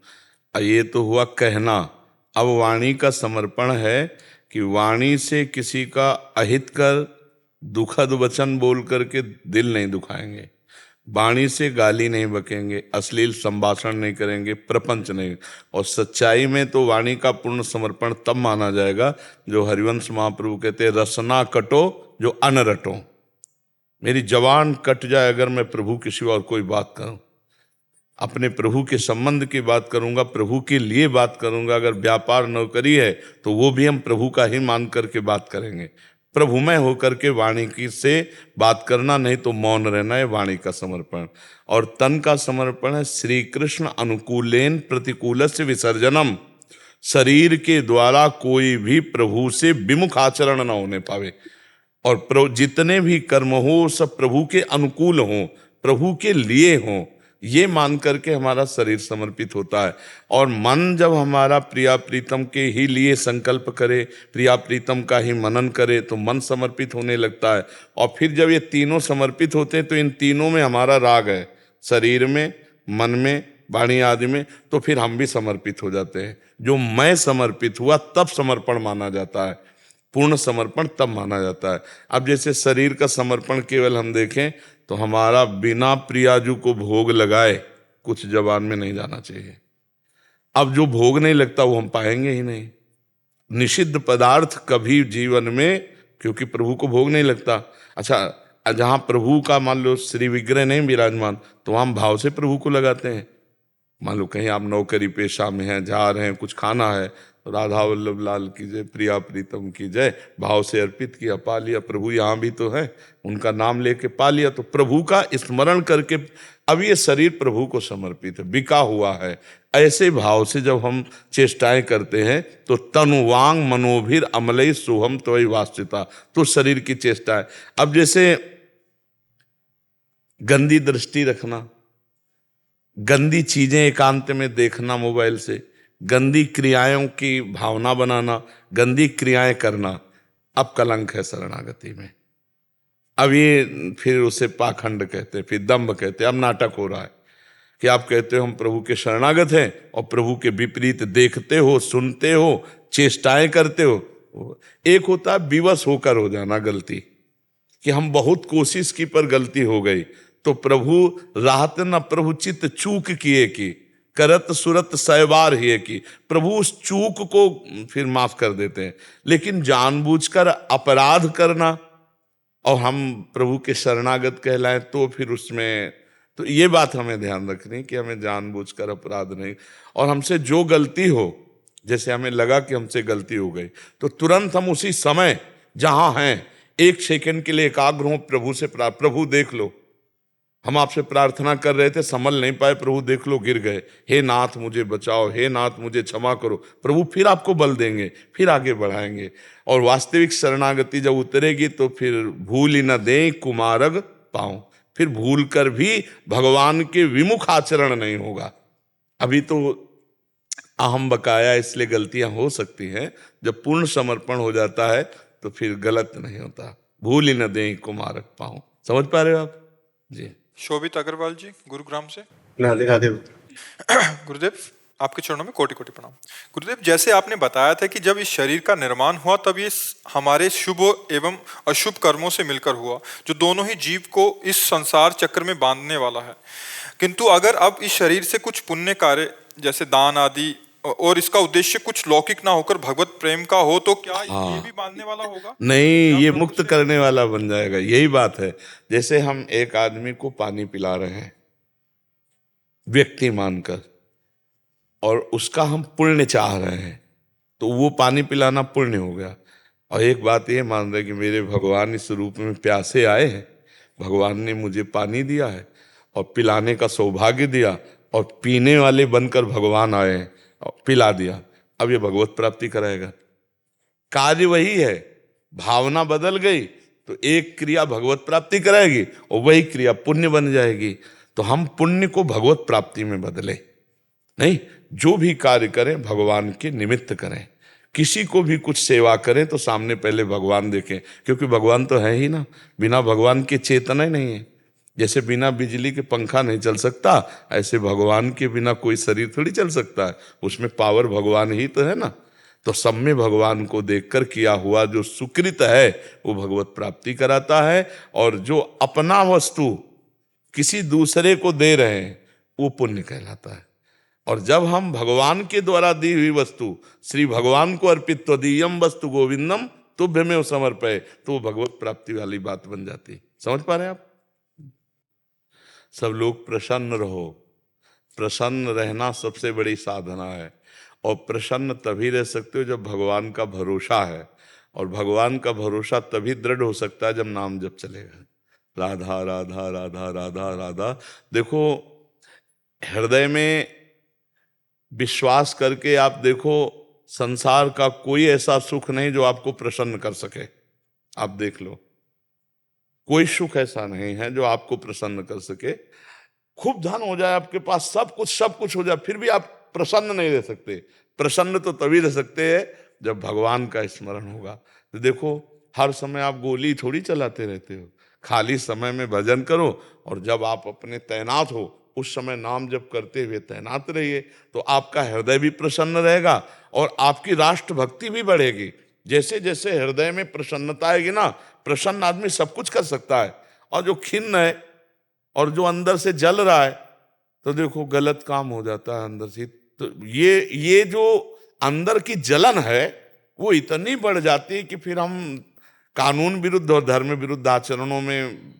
ये तो हुआ कहना। अब वाणी का समर्पण है कि वाणी से किसी का अहित कर, दुखद वचन बोल करके दिल नहीं दुखाएंगे, वाणी से गाली नहीं बकेंगे, अश्लील संभाषण नहीं करेंगे, प्रपंच नहीं। और सच्चाई में तो वाणी का पूर्ण समर्पण तब माना जाएगा जो हरिवंश महाप्रभु कहते हैं, रसना कटो जो अन रटो। मेरी जवान कट जाए अगर मैं प्रभु के सिवा और कोई बात करूं, अपने प्रभु के संबंध की बात करूंगा, प्रभु के लिए बात करूंगा। अगर व्यापार नौकरी है तो वो भी हम प्रभु का ही मान करके बात करेंगे। प्रभुमय होकर के वाणी की से बात करना, नहीं तो मौन रहना है वाणी का समर्पण। और तन का समर्पण है श्री कृष्ण अनुकूलेन प्रतिकूलस्य विसर्जनम, शरीर के द्वारा कोई भी प्रभु से विमुख आचरण न होने पावे, और जितने भी कर्म हो सब प्रभु के अनुकूल हों, प्रभु के लिए हों, ये मान करके हमारा शरीर समर्पित होता है। और मन जब हमारा प्रिया प्रीतम के ही लिए संकल्प करे, प्रिया प्रीतम का ही मनन करे, तो मन समर्पित होने लगता है। और फिर जब ये तीनों समर्पित होते हैं तो इन तीनों में हमारा राग है, शरीर में, मन में, वाणी आदि में, तो फिर हम भी समर्पित हो जाते हैं। जो मैं समर्पित हुआ तब समर्पण माना जाता है, पूर्ण समर्पण तब माना जाता है। अब जैसे शरीर का समर्पण केवल हम देखें तो हमारा बिना प्रियाजू को भोग लगाए कुछ जबान में नहीं जाना चाहिए। अब जो भोग नहीं लगता वो हम पाएंगे ही नहीं। निषिद्ध पदार्थ कभी जीवन में, क्योंकि प्रभु को भोग नहीं लगता। अच्छा, जहां प्रभु का मान लो श्री विग्रह नहीं विराजमान, तो हम भाव से प्रभु को लगाते हैं। मान लो कहीं आप नौकरी पेशा में हैं, जा रहे हैं, कुछ खाना है, तो राधा वल्लभ लाल की जय, प्रिया प्रीतम की जय, भाव से अर्पित किया, पा लिया। प्रभु यहाँ भी तो है, उनका नाम लेके पा लिया, तो प्रभु का स्मरण करके अब ये शरीर प्रभु को समर्पित है, बिका हुआ है। ऐसे भाव से जब हम चेष्टाएं करते हैं तो तनुवांग मनोभिर अमलई सोहम त्वयि वास्तिता, तो शरीर की चेष्टा है। अब जैसे गंदी दृष्टि रखना, गंदी चीजें एकांत में देखना मोबाइल से, गंदी क्रियाओं की भावना बनाना, गंदी क्रियाएं करना, अब कलंक है शरणागति में। अब ये फिर उसे पाखंड कहते हैं, फिर दंभ कहते हैं। अब नाटक हो रहा है कि आप कहते हो हम प्रभु के शरणागत हैं और प्रभु के विपरीत देखते हो, सुनते हो, चेष्टाएं करते हो। एक होता है विवश होकर हो जाना गलती, कि हम बहुत कोशिश की पर गलती हो गई, तो प्रभु राहत न प्रभु चित्त चूक किए की, करत सुरत सैवार ही की, प्रभु उस चूक को फिर माफ कर देते हैं। लेकिन जानबूझकर अपराध करना और हम प्रभु के शरणागत कहलाएं तो फिर उसमें, तो ये बात हमें ध्यान रखनी कि हमें जानबूझकर अपराध नहीं। और हमसे जो गलती हो, जैसे हमें लगा कि हमसे गलती हो गई, तो तुरंत हम उसी समय जहां हैं एक सेकंड के लिए एकाग्र हो प्रभु से, प्रभु देख लो, हम आपसे प्रार्थना कर रहे थे, संभल नहीं पाए, प्रभु देख लो गिर गए, हे नाथ मुझे बचाओ, हे नाथ मुझे क्षमा करो। प्रभु फिर आपको बल देंगे, फिर आगे बढ़ाएंगे। और वास्तविक शरणागति जब उतरेगी तो फिर भूल ही न दें कुमारग पाऊं, फिर भूल कर भी भगवान के विमुख आचरण नहीं होगा। अभी तो अहम बकाया, इसलिए गलतियां हो सकती हैं। जब पूर्ण समर्पण हो जाता है तो फिर गलत नहीं होता। भूल ही न दें कुमारक पाऊं। समझ पा रहे हो आप जी? शोभित अग्रवाल जी, गुरुग्राम से। राधे राधे। गुरुदेव, आपके चरणों में कोटि कोटि प्रणाम। गुरुदेव, जैसे आपने बताया था कि जब इस शरीर का निर्माण हुआ तब ये हमारे शुभ एवं अशुभ कर्मों से मिलकर हुआ, जो दोनों ही जीव को इस संसार चक्र में बांधने वाला है। किंतु अगर अब इस शरीर से कुछ पुण्य कार्य जैसे दान आदि, और इसका उद्देश्य कुछ लौकिक ना होकर भगवत प्रेम का हो, तो क्या ये भी बांधने वाला होगा? नहीं, ये मुक्त करने वाला बन जाएगा। यही बात है। जैसे हम एक आदमी को पानी पिला रहे हैं व्यक्ति मानकर, और उसका हम पुण्य चाह रहे हैं, तो वो पानी पिलाना पुण्य हो गया। और एक बात ये मान रहे कि मेरे भगवान इस रूप में प्यासे आए हैं, भगवान ने मुझे पानी दिया है और पिलाने का सौभाग्य दिया, और पीने वाले बनकर भगवान आए हैं और पिला दिया। अब ये भगवत प्राप्ति कराएगा। कार्य वही है, भावना बदल गई तो एक क्रिया भगवत प्राप्ति कराएगी और वही क्रिया पुण्य बन जाएगी। तो हम पुण्य को भगवत प्राप्ति में बदले नहीं, जो भी कार्य करें भगवान के निमित्त करें। किसी को भी कुछ सेवा करें तो सामने पहले भगवान देखें, क्योंकि भगवान तो है ही ना। बिना भगवान के चेतना ही नहीं है। जैसे बिना बिजली के पंखा नहीं चल सकता, ऐसे भगवान के बिना कोई शरीर थोड़ी चल सकता है। उसमें पावर भगवान ही तो है ना। तो सब में भगवान को देखकर किया हुआ जो सुकृत है वो भगवत प्राप्ति कराता है, और जो अपना वस्तु किसी दूसरे को दे रहे हैं वो पुण्य कहलाता है। और जब हम भगवान के द्वारा दी हुई वस्तु श्री भगवान को अर्पित, त्वदीयम वस्तु गोविंदम तुभ्यमेव समर्पये, तो भगवत प्राप्ति वाली बात बन जाती। समझ पा रहे हैं आप? सब लोग प्रसन्न रहो। प्रसन्न रहना सबसे बड़ी साधना है। और प्रसन्न तभी रह सकते हो जब भगवान का भरोसा है। और भगवान का भरोसा तभी दृढ़ हो सकता है जब नाम जप चलेगा। राधा राधा राधा राधा राधा। देखो, हृदय में विश्वास करके आप देखो, संसार का कोई ऐसा सुख नहीं जो आपको प्रसन्न कर सके। आप देख लो, कोई सुख ऐसा नहीं है जो आपको प्रसन्न कर सके। खूब धन हो जाए आपके पास, सब कुछ हो जाए, फिर भी आप प्रसन्न नहीं रह सकते। प्रसन्न तो तभी रह सकते हैं जब भगवान का स्मरण होगा। तो देखो, हर समय आप गोली थोड़ी चलाते रहते हो। खाली समय में भजन करो, और जब आप अपने तैनात हो उस समय नाम जप करते हुए तैनात रहिए, तो आपका हृदय भी प्रसन्न रहेगा और आपकी राष्ट्र भक्ति भी बढ़ेगी। जैसे जैसे हृदय में प्रसन्नता आएगी ना, प्रसन्न आदमी सब कुछ कर सकता है। और जो खिन्न है और जो अंदर से जल रहा है, तो देखो गलत काम हो जाता है अंदर से। तो ये जो अंदर की जलन है वो इतनी बढ़ जाती है कि फिर हम कानून विरुद्ध और धर्म विरुद्ध आचरणों में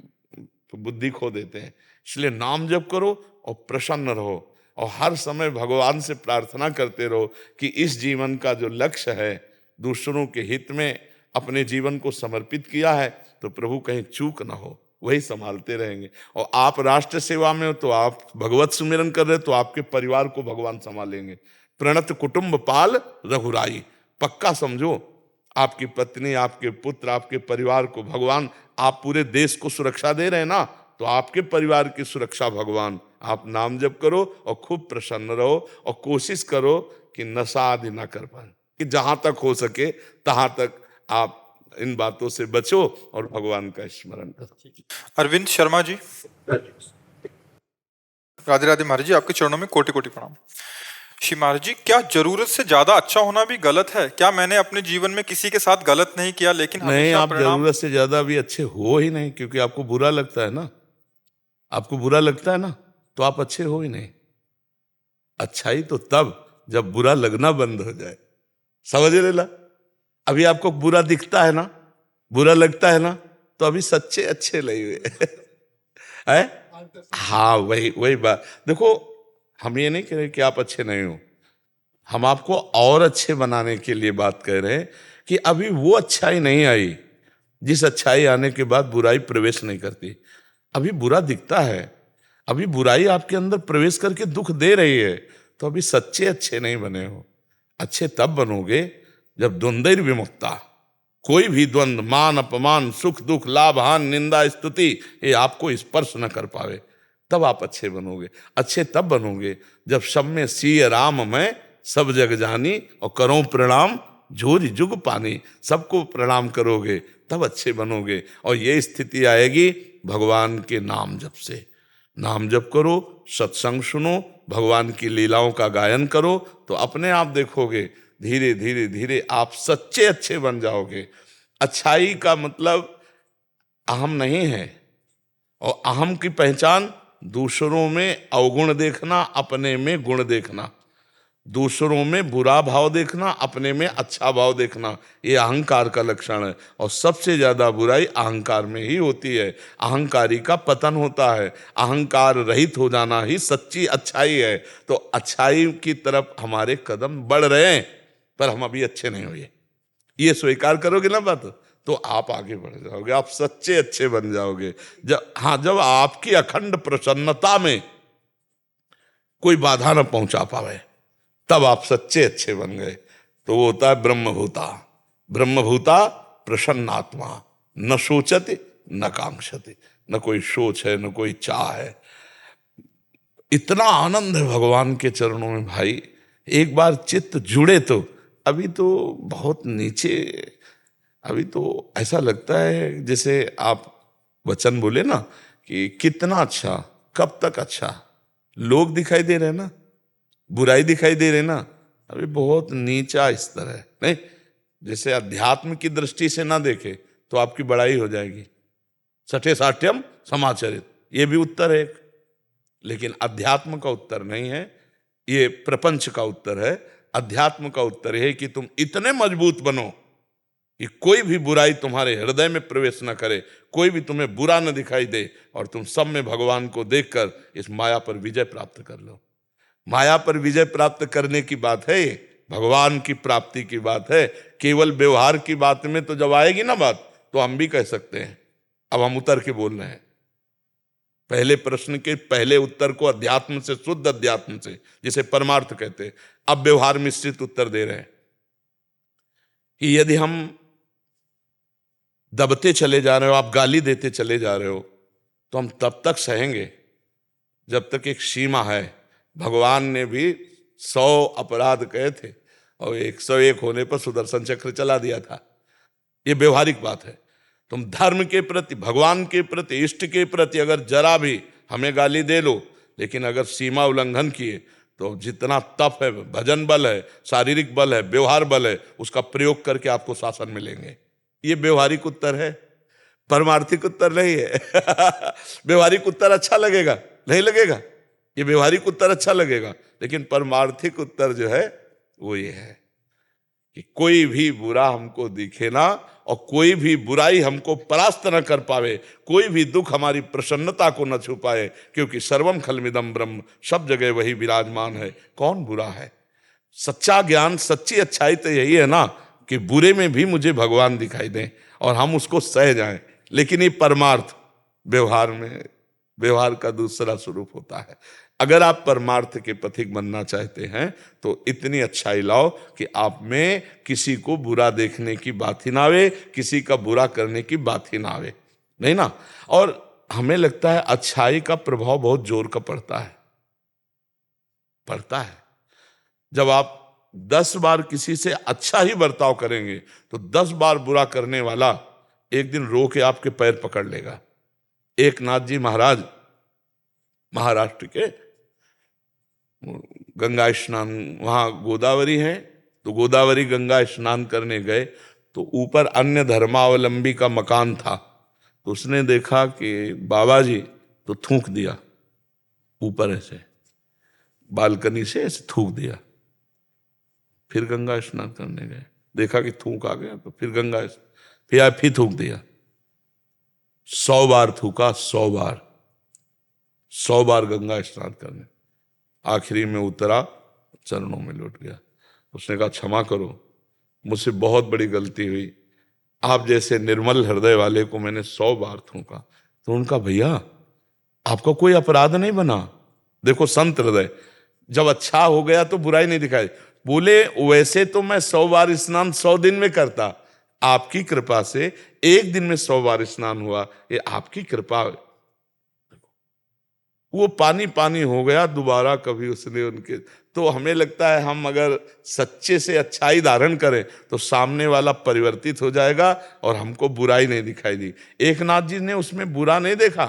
बुद्धि खो देते हैं। इसलिए नाम जप करो और प्रसन्न रहो, और हर समय भगवान से प्रार्थना करते रहो कि इस जीवन का जो लक्ष्य है, दूसरों के हित में अपने जीवन को समर्पित किया है, तो प्रभु कहीं चूक ना हो, वही संभालते रहेंगे। और आप राष्ट्र सेवा में हो तो आप भगवत सुमिरन कर रहे, तो आपके परिवार को भगवान संभालेंगे। प्रणत कुटुंब पाल रघुराई, पक्का समझो, आपकी पत्नी, आपके पुत्र, आपके परिवार को भगवान, आप पूरे देश को सुरक्षा दे रहे हैं ना, तो आपके परिवार की सुरक्षा भगवान। आप नाम जप करो और खूब प्रसन्न रहो, और कोशिश करो कि नशा आदि ना कर पाए, कि जहां तक हो सके तहां तक आप इन बातों से बचो और भगवान का स्मरण करो। अरविंद शर्मा जी, राधे राधे महाराज जी, आपके चरणों में कोटि कोटि प्रणाम। श्री महाराज जी, क्या जरूरत से ज्यादा अच्छा होना भी गलत है? क्या मैंने अपने जीवन में किसी के साथ गलत नहीं किया, लेकिन नहीं, आप जरूरत से ज्यादा भी अच्छे हो ही नहीं, क्योंकि आपको बुरा लगता है ना। आपको बुरा लगता है ना, तो आप अच्छे हो ही नहीं। अच्छाई तो तब जब बुरा लगना बंद हो जाए। समझ रहे ला? अभी आपको बुरा दिखता है ना, बुरा लगता है ना, तो अभी सच्चे अच्छे नहीं हुए है? हाँ, वही बात। देखो, हम ये नहीं कह रहे कि आप अच्छे नहीं हो, हम आपको और अच्छे बनाने के लिए बात कह रहे हैं कि अभी वो अच्छाई नहीं आई जिस अच्छाई आने के बाद बुराई प्रवेश नहीं करती। अभी बुरा दिखता है, अभी बुराई आपके अंदर प्रवेश करके दुख दे रही है, तो अभी सच्चे अच्छे नहीं बने हो। अच्छे तब बनोगे जब द्वंद्व विमुक्ता, कोई भी द्वंद्व, मान अपमान, सुख दुख, लाभ हानि, निंदा स्तुति, ये आपको स्पर्श न कर पावे, तब आप अच्छे बनोगे। अच्छे तब बनोगे जब सब में सिय राम मैं सब जग जानी, और करो प्रणाम जोर जुग पानी। सबको प्रणाम करोगे तब अच्छे बनोगे, और ये स्थिति आएगी भगवान के नाम जप से। नाम जप करो, सत्संग सुनो, भगवान की लीलाओं का गायन करो, तो अपने आप देखोगे धीरे धीरे धीरे आप सच्चे अच्छे बन जाओगे। अच्छाई का मतलब अहम नहीं है, और अहम की पहचान दूसरों में अवगुण देखना, अपने में गुण देखना। दूसरों में बुरा भाव देखना, अपने में अच्छा भाव देखना, ये अहंकार का लक्षण है। और सबसे ज्यादा बुराई अहंकार में ही होती है। अहंकारी का पतन होता है। अहंकार रहित हो जाना ही सच्ची अच्छाई है। तो अच्छाई की तरफ हमारे कदम बढ़ रहे हैं, पर हम अभी अच्छे नहीं हुए। ये स्वीकार करोगे ना बात, तो आप आगे बढ़ जाओगे, आप सच्चे अच्छे बन जाओगे। जब आपकी अखंड प्रसन्नता में कोई बाधा न पहुंचा पावे, तब आप सच्चे अच्छे बन गए। तो वो होता है ब्रह्मभूता। ब्रह्मभूता प्रसन्नात्मा, न सोचते न कांक्षते, न कोई सोच है न कोई चाह है। इतना आनंद है भगवान के चरणों में भाई, एक बार चित्त जुड़े तो। अभी तो बहुत नीचे, अभी तो ऐसा लगता है जैसे आप वचन बोले ना कि कितना अच्छा, कब तक अच्छा। लोग दिखाई दे रहे हैं ना, बुराई दिखाई दे रहे ना, अभी बहुत नीचा स्तर है। नहीं, जैसे अध्यात्म की दृष्टि से ना देखे तो आपकी बड़ाई हो जाएगी। सठे साठ्यम समाचरित, ये भी उत्तर है एक, लेकिन अध्यात्म का उत्तर नहीं है, ये प्रपंच का उत्तर है। अध्यात्म का उत्तर है कि तुम इतने मजबूत बनो कि कोई भी बुराई तुम्हारे हृदय में प्रवेश न करे, कोई भी तुम्हें बुरा न दिखाई दे, और तुम सब में भगवान को देखकर इस माया पर विजय प्राप्त कर लो। माया पर विजय प्राप्त करने की बात है, भगवान की प्राप्ति की बात है। केवल व्यवहार की बात में तो जब आएगी ना बात, तो हम भी कह सकते हैं। अब हम उतर के बोल रहे हैं। पहले प्रश्न के पहले उत्तर को अध्यात्म से, शुद्ध अध्यात्म से, जिसे परमार्थ कहते हैं, अब व्यवहार मिश्रित उत्तर दे रहे हैं कि यदि हम दबते चले जा रहे हो, आप गाली देते चले जा रहे हो, तो हम तब तक सहेंगे जब तक एक सीमा है। भगवान ने भी 100 अपराध कहे थे और 101 होने पर सुदर्शन चक्र चला दिया था। ये व्यवहारिक बात है। तुम धर्म के प्रति, भगवान के प्रति, इष्ट के प्रति अगर जरा भी हमें गाली दे लो, लेकिन अगर सीमा उल्लंघन किए तो जितना तप है, भजन बल है, शारीरिक बल है, व्यवहार बल है, उसका प्रयोग करके आपको शासन मिलेंगे। ये व्यवहारिक उत्तर है, परमार्थिक उत्तर नहीं है। व्यवहारिक उत्तर अच्छा लगेगा, नहीं लगेगा? ये व्यवहारिक उत्तर अच्छा लगेगा, लेकिन परमार्थिक उत्तर जो है वो ये है कि कोई भी बुरा हमको दिखे ना, और कोई भी बुराई हमको परास्त न कर पावे, कोई भी दुख हमारी प्रसन्नता को न छुपाए, क्योंकि सर्वम खलमिदम ब्रह्म, सब जगह वही विराजमान है। कौन बुरा है? सच्चा ज्ञान, सच्ची अच्छाई तो यही है ना कि बुरे में भी मुझे भगवान दिखाई दें और हम उसको सह जाएं। लेकिन ये परमार्थ व्यवहार में, व्यवहार का दूसरा स्वरूप होता है। अगर आप परमार्थ के पथिक बनना चाहते हैं तो इतनी अच्छाई लाओ कि आप में किसी को बुरा देखने की बात ही ना आवे, किसी का बुरा करने की बात ही ना आवे, नहीं ना? और हमें लगता है अच्छाई का प्रभाव बहुत जोर का पड़ता है। जब आप 10 बार किसी से अच्छा ही बर्ताव करेंगे तो 10 बार बुरा करने वाला एक दिन रो के आपके पैर पकड़ लेगा। एक नाथ जी महाराज महाराष्ट्र के गंगा स्नान, वहां गोदावरी है, तो गोदावरी गंगा स्नान करने गए तो ऊपर अन्य धर्मावलंबी का मकान था। तो उसने देखा कि बाबा जी, तो थूक दिया ऊपर, ऐसे बालकनी से ऐसे थूक दिया। फिर गंगा स्नान करने गए, देखा कि थूक आ गया, तो फिर फिर थूक दिया। 100 बार थूका, 100 बार गंगा स्नान करने। आखिरी में उतरा, चरणों में लौट गया। उसने कहा क्षमा करो, मुझसे बहुत बड़ी गलती हुई, आप जैसे निर्मल हृदय वाले को मैंने 100 बार थूका। तो उनका भैया आपका कोई अपराध नहीं बना। देखो संत हृदय, जब अच्छा हो गया तो बुराई नहीं दिखाई। बोले वैसे तो मैं 100 बार स्नान 100 दिन में करता, आपकी कृपा से एक दिन में 100 बार स्नान हुआ, ये आपकी कृपा। वो पानी पानी हो गया, दोबारा कभी उसने उनके। तो हमें लगता है हम अगर सच्चे से अच्छाई धारण करें तो सामने वाला परिवर्तित हो जाएगा और हमको बुराई नहीं दिखाई दी। एक नाथ जी ने उसमें बुरा नहीं देखा।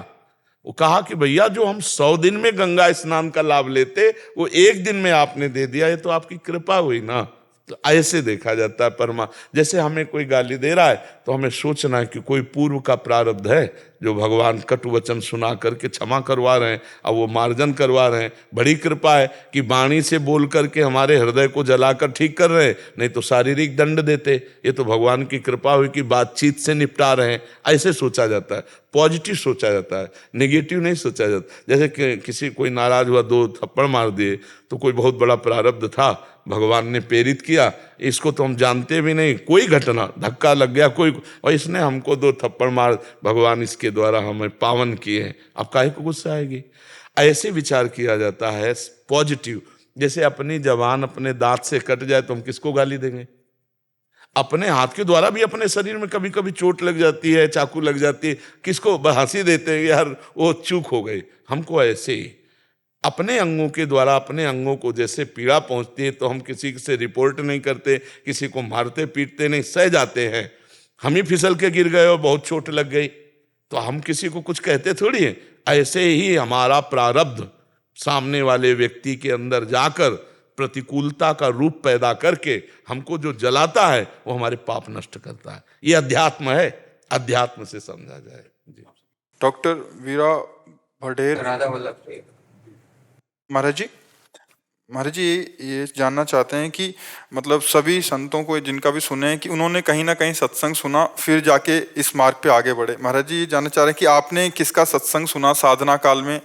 वो कहा कि भैया जो हम 100 दिन में गंगा स्नान का लाभ लेते, वो एक दिन में आपने दे दिया, ये तो आपकी कृपा हुई ना। तो ऐसे देखा जाता है परमा। जैसे हमें कोई गाली दे रहा है तो हमें सोचना है कि कोई पूर्व का प्रारब्ध है जो भगवान कटु वचन सुना करके क्षमा करवा रहे हैं, अब वो मार्जन करवा रहे हैं। बड़ी कृपा है कि वाणी से बोल करके हमारे हृदय को जलाकर ठीक कर रहे हैं, नहीं तो शारीरिक दंड देते। ये तो भगवान की कृपा हुई कि बातचीत से निपटा रहे हैं। ऐसे सोचा जाता है, पॉजिटिव सोचा जाता है, नेगेटिव नहीं सोचा जाता। जैसे कि किसी कोई नाराज हुआ, 2 थप्पड़ मार दिए, तो कोई बहुत बड़ा प्रारब्ध था, भगवान ने प्रेरित किया, इसको तो हम जानते भी नहीं, कोई घटना, धक्का लग गया कोई, और इसने हमको 2 थप्पड़ मार, भगवान इसके द्वारा हमें पावन किए हैं, अब काहे को गुस्सा आएगी। ऐसे विचार किया जाता है पॉजिटिव। जैसे अपनी जबान अपने दांत से कट जाए तो हम किसको गाली देंगे? अपने हाथ के द्वारा भी अपने शरीर में कभी कभी चोट लग जाती है, चाकू लग जाती है, किसको हंसी देते हैं, यार वो चूक हो गई। हमको ऐसे ही अपने अंगों के द्वारा अपने अंगों को जैसे पीड़ा पहुंचती है तो हम किसी से रिपोर्ट नहीं करते, किसी को मारते पीटते नहीं, सह जाते हैं। हम ही फिसल के गिर गए और बहुत चोट लग गई तो हम किसी को कुछ कहते थोड़ी है। ऐसे ही हमारा प्रारब्ध सामने वाले व्यक्ति के अंदर जाकर प्रतिकूलता का रूप पैदा करके हमको जो जलाता है वो हमारे पाप नष्ट करता है। ये अध्यात्म है, अध्यात्म से समझा जाए। जी। डॉक्टर वीरा भडेर राधा वल्लभ महाराज जी, महाराज जी ये जानना चाहते हैं कि मतलब सभी संतों को जिनका भी सुने हैं कि उन्होंने कहीं ना कहीं सत्संग सुना फिर जाके इस मार्ग पे आगे बढ़े। महाराज जी ये जानना चाह रहे हैं कि आपने किसका सत्संग सुना साधना काल में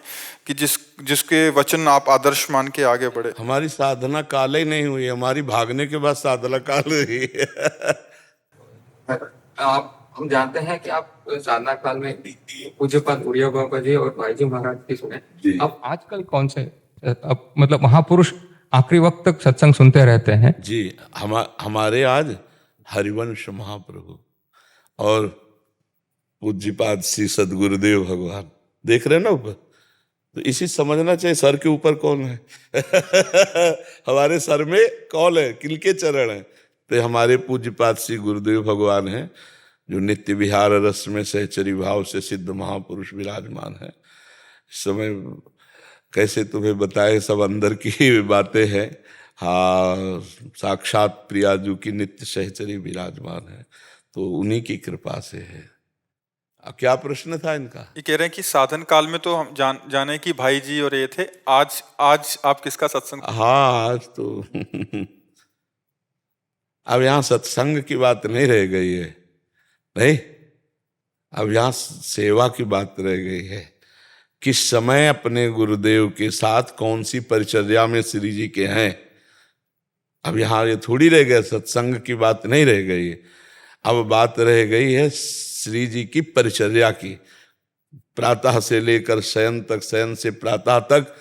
कि जिसके वचन आप आदर्श मान के आगे बढ़े। हमारी साधना काल ही नहीं हुई, हमारी भागने के बाद साधना काल हुई आप हम जानते हैं कि आप साधना काल में पूज्यपाद उड़िया बाबा जी और भाई जी महाराज की सुने। जी। अब आजकल कौन से अब मतलब महापुरुष आखिरी वक्त तक सत्संग सुनते रहते हैं। जी। हमारे आज हरिवंश महाप्रभु और पूज्यपाद श्री सदगुरुदेव भगवान देख रहे हैं ना ऊपर, तो इसी समझना चाहिए सर के ऊपर कौन है हमारे सर में कौन है, किनके चरण है, तो हमारे पूज्यपाद श्री गुरुदेव भगवान हैं जो नित्य विहार रस में सहचरी भाव से सिद्ध महापुरुष विराजमान है। इस समय कैसे तुम्हें बताए, सब अंदर की बातें हैं। हाँ, साक्षात प्रियाजू की नित्य सहचरी विराजमान है, तो उन्हीं की कृपा से है। अब क्या प्रश्न था इनका? ये कह रहे हैं कि साधन काल में तो हम जाने कि भाई जी और ये थे, आज आप किसका सत्संग? हाँ, आज तो अब यहाँ सत्संग की बात नहीं रह गई है, नहीं, अब यहाँ सेवा की बात रह गई है। किस समय अपने गुरुदेव के साथ कौन सी परिचर्या में श्री जी के हैं, अब यहाँ ये थोड़ी रह गया, सत्संग की बात नहीं रह गई है। अब बात रह गई है श्री जी की परिचर्या की, प्रातः से लेकर शयन तक, शयन से प्रातः तक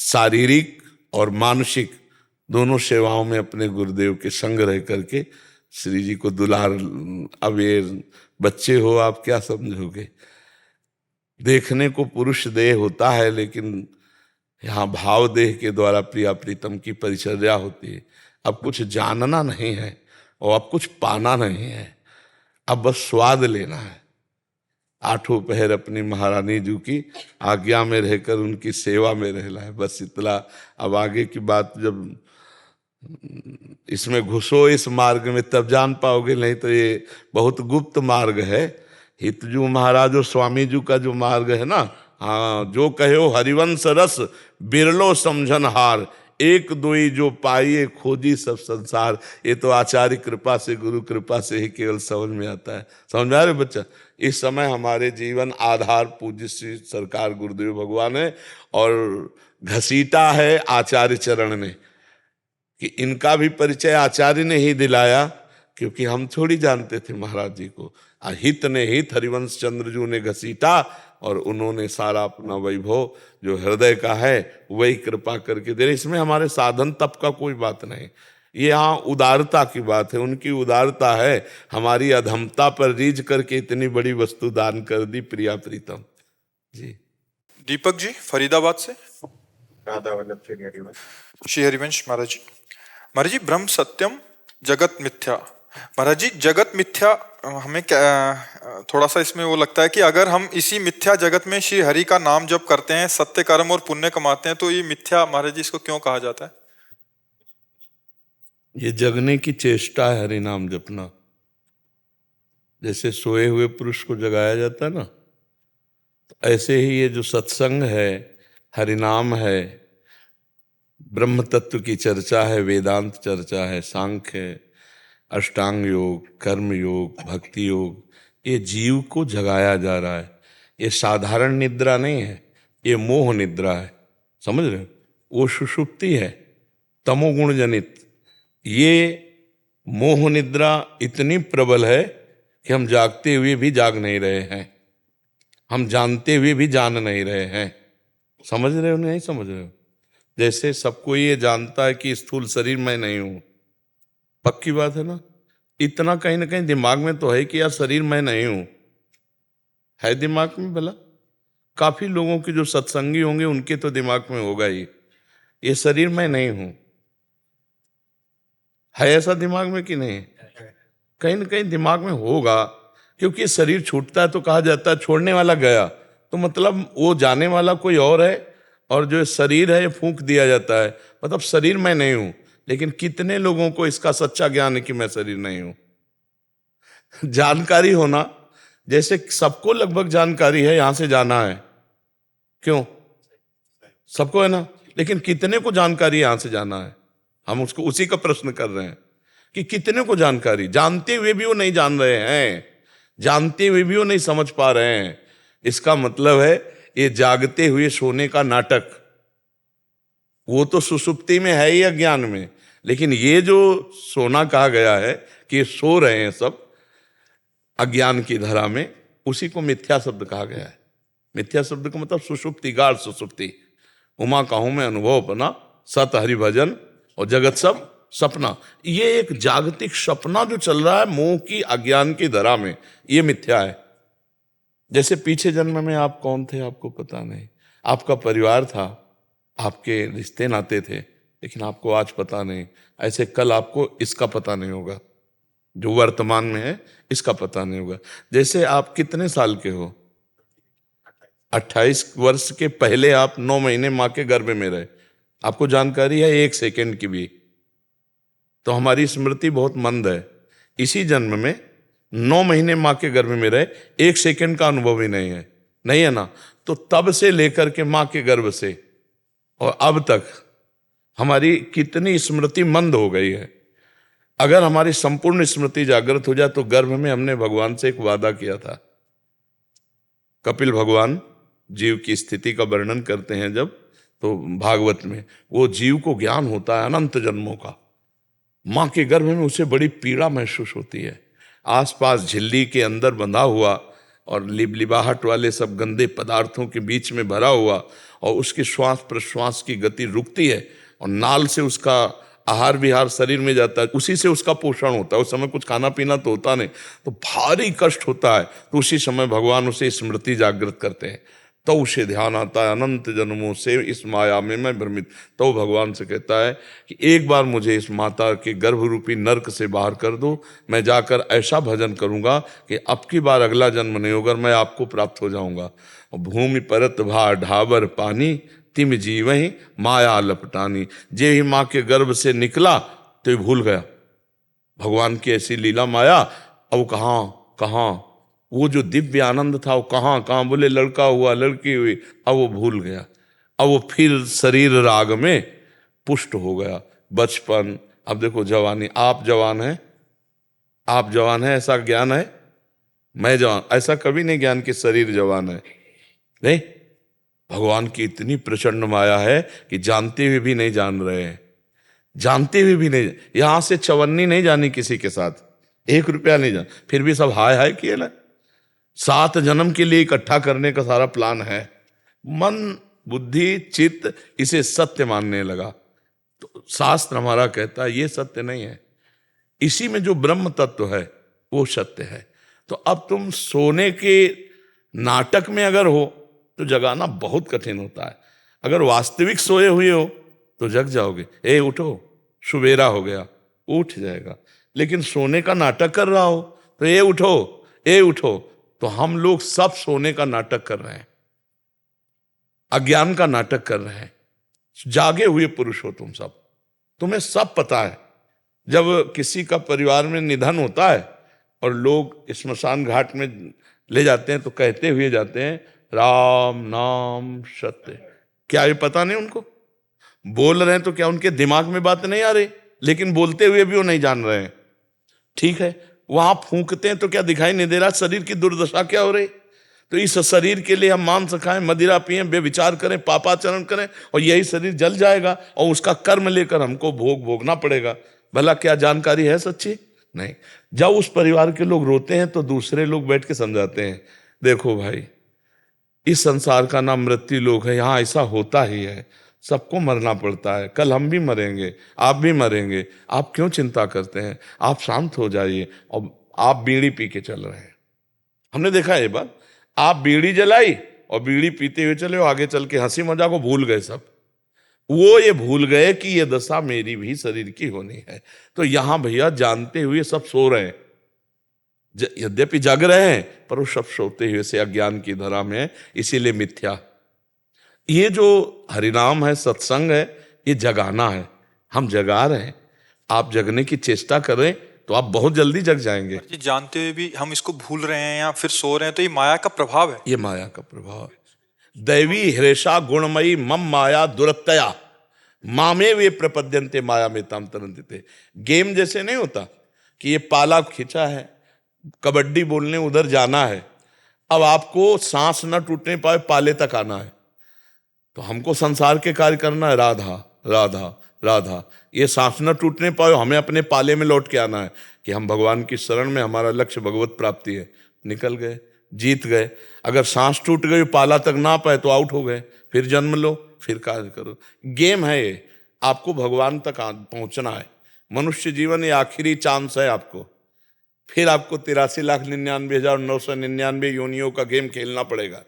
शारीरिक और मानसिक दोनों सेवाओं में अपने गुरुदेव के संग रह करके श्री जी को दुलार। अब ये बच्चे हो, आप क्या समझोगे? देखने को पुरुष देह होता है, लेकिन यहाँ भाव देह के द्वारा प्रिया प्रीतम की परिचर्या होती है। अब कुछ जानना नहीं है और अब कुछ पाना नहीं है, अब बस स्वाद लेना है। आठों पहर अपनी महारानी जी की आज्ञा में रहकर उनकी सेवा में रहना है, बस इतना। अब आगे की बात जब इसमें घुसो इस मार्ग में तब जान पाओगे, नहीं तो ये बहुत गुप्त मार्ग है। हितजू महाराज और स्वामी जी का जो मार्ग है ना, हाँ, जो कहो हरिवंश रस बिरलो समझन हार, एक दोई जो पाइए खोजी सब संसार। ये तो आचार्य कृपा से, गुरु कृपा से ही केवल समझ में आता है। समझ में आ रहे बच्चा? इस समय हमारे जीवन आधार पूज्य श्री सरकार गुरुदेव भगवान है और घसीटा है आचार्य चरण ने, कि इनका भी परिचय आचार्य ने ही दिलाया, क्योंकि हम थोड़ी जानते थे महाराज जी को। हित ने हित हरिवंश चंद्र जी ने घसीटा और उन्होंने सारा अपना वैभव जो हृदय का है वही कृपा करके दे रहे। इसमें हमारे साधन तप का कोई बात नहीं, ये यहाँ उदारता की बात है। उनकी उदारता है, हमारी अधमता पर रीझ करके इतनी बड़ी वस्तु दान कर दी प्रिया प्रीतम जी। दीपक जी फरीदाबाद से। श्री हरिवंश महाराज जी। महाराज जी, ब्रह्म सत्यम जगत मिथ्या। महाराज जी, जगत मिथ्या हमें क्या थोड़ा सा इसमें वो लगता है कि अगर हम इसी मिथ्या जगत में श्री हरि का नाम जप करते हैं, सत्य कर्म और पुण्य कमाते हैं, तो ये मिथ्या महाराज जी इसको क्यों कहा जाता है? ये जगने की चेष्टा है हरि नाम जपना। जैसे सोए हुए पुरुष को जगाया जाता है ना, तो ऐसे ही ये जो सत्संग है, हरिनाम है, ब्रह्म तत्व की चर्चा है, वेदांत चर्चा है, सांख्य है, अष्टांग योग, कर्म योग, भक्ति योग, ये जीव को जगाया जा रहा है। ये साधारण निद्रा नहीं है, ये मोह निद्रा है। समझ रहे हो? वो सुषुप्ति है तमोगुण जनित। ये मोह निद्रा इतनी प्रबल है कि हम जागते हुए भी जाग नहीं रहे हैं, हम जानते हुए भी जान नहीं रहे हैं। समझ रहे हो नहीं समझ रहे हो? जैसे सबको ये जानता है कि स्थूल शरीर मैं नहीं हूं, पक्की बात है ना, इतना कहीं ना कहीं दिमाग में तो है कि यार शरीर मैं नहीं हूं, है दिमाग में भला? काफी लोगों की जो सत्संगी होंगे उनके तो दिमाग में होगा ही, ये शरीर मैं नहीं हूं। है ऐसा दिमाग में कि नहीं? कहीं ना कहीं दिमाग में होगा, क्योंकि शरीर छूटता है तो कहा जाता है छोड़ने वाला गया, तो मतलब वो जाने वाला कोई और है, और जो शरीर है ये फूंक दिया जाता है, मतलब शरीर मैं नहीं हूं। लेकिन कितने लोगों को इसका सच्चा ज्ञान है कि मैं शरीर नहीं हूं? जानकारी होना, जैसे सबको लगभग जानकारी है यहां से जाना है, क्यों? सबको है ना, लेकिन कितने को जानकारी यहां से जाना है? हम उसको उसी का प्रश्न कर रहे हैं कि कितने को जानकारी, जानते हुए भी वो नहीं जान रहे हैं, जानते हुए भी वो नहीं समझ पा रहे हैं। इसका मतलब है ये जागते हुए सोने का नाटक, वो तो सुषुप्ति में है ही अज्ञान में, लेकिन ये जो सोना कहा गया है कि ये सो रहे हैं सब अज्ञान की धरा में, उसी को मिथ्या शब्द कहा गया है। मिथ्या शब्द का मतलब सुषुप्ति, गाढ़ सुषुप्ति। उमा कहूं मैं अनुभव अपना, सत हरि भजन और जगत सब सपना। ये एक जागतिक सपना जो चल रहा है मोह की अज्ञान की धरा में, ये मिथ्या है। जैसे पीछे जन्म में आप कौन थे आपको पता नहीं, आपका परिवार था, आपके रिश्ते नाते थे, लेकिन आपको आज पता नहीं। ऐसे कल आपको इसका पता नहीं होगा, जो वर्तमान में है इसका पता नहीं होगा। जैसे आप कितने साल के हो? 28 वर्ष के पहले आप 9 महीने माँ के गर्भ में रहे, आपको जानकारी है 1 सेकंड की भी? तो हमारी स्मृति बहुत मंद है। इसी जन्म में 9 महीने माँ के गर्भ में रहे, 1 सेकंड का अनुभव ही नहीं है, नहीं है ना? तो तब से लेकर के माँ के गर्भ से और अब तक हमारी कितनी स्मृति मंद हो गई है। अगर हमारी संपूर्ण स्मृति जागृत हो जाए तो गर्भ में हमने भगवान से एक वादा किया था। कपिल भगवान जीव की स्थिति का वर्णन करते हैं जब, तो भागवत में वो जीव को ज्ञान होता है अनंत जन्मों का। माँ के गर्भ में उसे बड़ी पीड़ा महसूस होती है, आसपास झिल्ली के अंदर बंधा हुआ और लिबलिबाहट वाले सब गंदे पदार्थों के बीच में भरा हुआ, और उसके श्वास प्रश्वास की गति रुकती है और नाल से उसका आहार विहार शरीर में जाता है, उसी से उसका पोषण होता है। उस समय कुछ खाना पीना तो होता नहीं, तो भारी कष्ट होता है। तो उसी समय भगवान उसे स्मृति जागृत करते हैं, तो उसे ध्यान आता है अनंत जन्मों से इस माया में मैं भ्रमित। तो भगवान से कहता है कि एक बार मुझे इस माता के गर्भ रूपी नर्क से बाहर कर दो, मैं जाकर ऐसा भजन करूंगा कि अब की बार अगला जन्म नहीं होगा, मैं आपको प्राप्त हो जाऊंगा। भूमि परत भा ढाबर पानी, तिम जीवहि माया लपटानी। जे ही माँ के गर्भ से निकला तो ये भूल गया भगवान की ऐसी लीला माया। अब कहाँ वो जो दिव्य आनंद था वो कहाँ बोले लड़का हुआ लड़की हुई, अब वो भूल गया। अब वो फिर शरीर राग में पुष्ट हो गया। बचपन, अब देखो जवानी, आप जवान हैं ऐसा ज्ञान है, मैं जवान ऐसा कभी नहीं ज्ञान कि शरीर जवान है, नहीं। भगवान की इतनी प्रचंड माया है कि जानते हुए भी नहीं जान रहे हैं, जानते हुए भी नहीं। यहां से चवन्नी नहीं जानी किसी के साथ, 1 रुपया नहीं जान, फिर भी सब हाय हाय किए ना। 7 जन्म के लिए इकट्ठा करने का सारा प्लान है। मन बुद्धि चित्त इसे सत्य मानने लगा, तो शास्त्र हमारा कहता है ये सत्य नहीं है, इसी में जो ब्रह्म तत्व है वो सत्य है। तो अब तुम सोने के नाटक में अगर हो तो जगाना बहुत कठिन होता है। अगर वास्तविक सोए हुए हो तो जग जाओगे, ए उठो सुबेरा हो गया, उठ जाएगा। लेकिन सोने का नाटक कर रहा हो तो ए उठो, तो हम लोग सब सोने का नाटक कर रहे हैं, अज्ञान का नाटक कर रहे हैं। जागे हुए पुरुष हो तुम सब, तुम्हें सब पता है। जब किसी का परिवार में निधन होता है और लोग स्मशान घाट में ले जाते हैं तो कहते हुए जाते हैं राम नाम सत्य। क्या ये पता नहीं उनको? बोल रहे हैं तो क्या उनके दिमाग में बात नहीं आ रही? लेकिन बोलते हुए भी वो नहीं जान रहे हैं। ठीक है, वहां फूंकते हैं तो क्या दिखाई नहीं दे रहा शरीर की दुर्दशा क्या हो रही? तो इस शरीर के लिए हम मांस खाएं, मदिरा पिएं, बेविचार करें, पापाचरण करें और यही शरीर जल जाएगा और उसका कर्म लेकर हमको भोगना पड़ेगा। भला क्या जानकारी है सच्ची? नहीं। जब उस परिवार के लोग रोते हैं तो दूसरे लोग बैठ के समझाते हैं, देखो भाई इस संसार का नाम मृत्यु लोक है, यहाँ ऐसा होता ही है, सबको मरना पड़ता है, कल हम भी मरेंगे, आप भी मरेंगे, आप क्यों चिंता करते हैं? आप शांत हो जाइए। और आप बीड़ी पी के चल रहे हैं, हमने देखा ये बात। आप बीड़ी जलाई और बीड़ी पीते हुए चले, आगे चल के हंसी मजाक को भूल गए सब। वो ये भूल गए कि ये दशा मेरी भी शरीर की होनी है। तो यहां भैया जानते हुए सब सो रहे हैं, यद्यपि जग रहे हैं पर वो सब सोते हुए से अज्ञान की धरा में है, इसीलिए मिथ्या। ये जो हरिनाम है, सत्संग है, ये जगाना है, हम जगा रहे हैं। आप जगने की चेष्टा करें तो आप बहुत जल्दी जग जाएंगे। ये जानते हुए भी हम इसको भूल रहे हैं या फिर सो रहे हैं, तो ये माया का प्रभाव है। ये माया का प्रभाव है। दैवी हृषा गुणमयी मम माया दुरत्तया, मामे वे प्रपद्यन्ते माया में ताम तरन्ते। गेम जैसे नहीं होता कि ये पाला खींचा है, कबड्डी बोलने उधर जाना है, अब आपको सांस न टूटने पाए पाले तक आना है, तो हमको संसार के कार्य करना है, राधा राधा राधा, ये सांस न टूटने पाए, हमें अपने पाले में लौट के आना है कि हम भगवान की शरण में, हमारा लक्ष्य भगवत प्राप्ति है। निकल गए, जीत गए। अगर सांस टूट गई, पाला तक ना पाए तो आउट हो गए, फिर जन्म लो, फिर कार्य करो। गेम है ये, आपको भगवान तक पहुंचना है। मनुष्य जीवन ये आखिरी चांस है आपको, फिर आपको 83,99,999 योनियों का गेम खेलना पड़ेगा।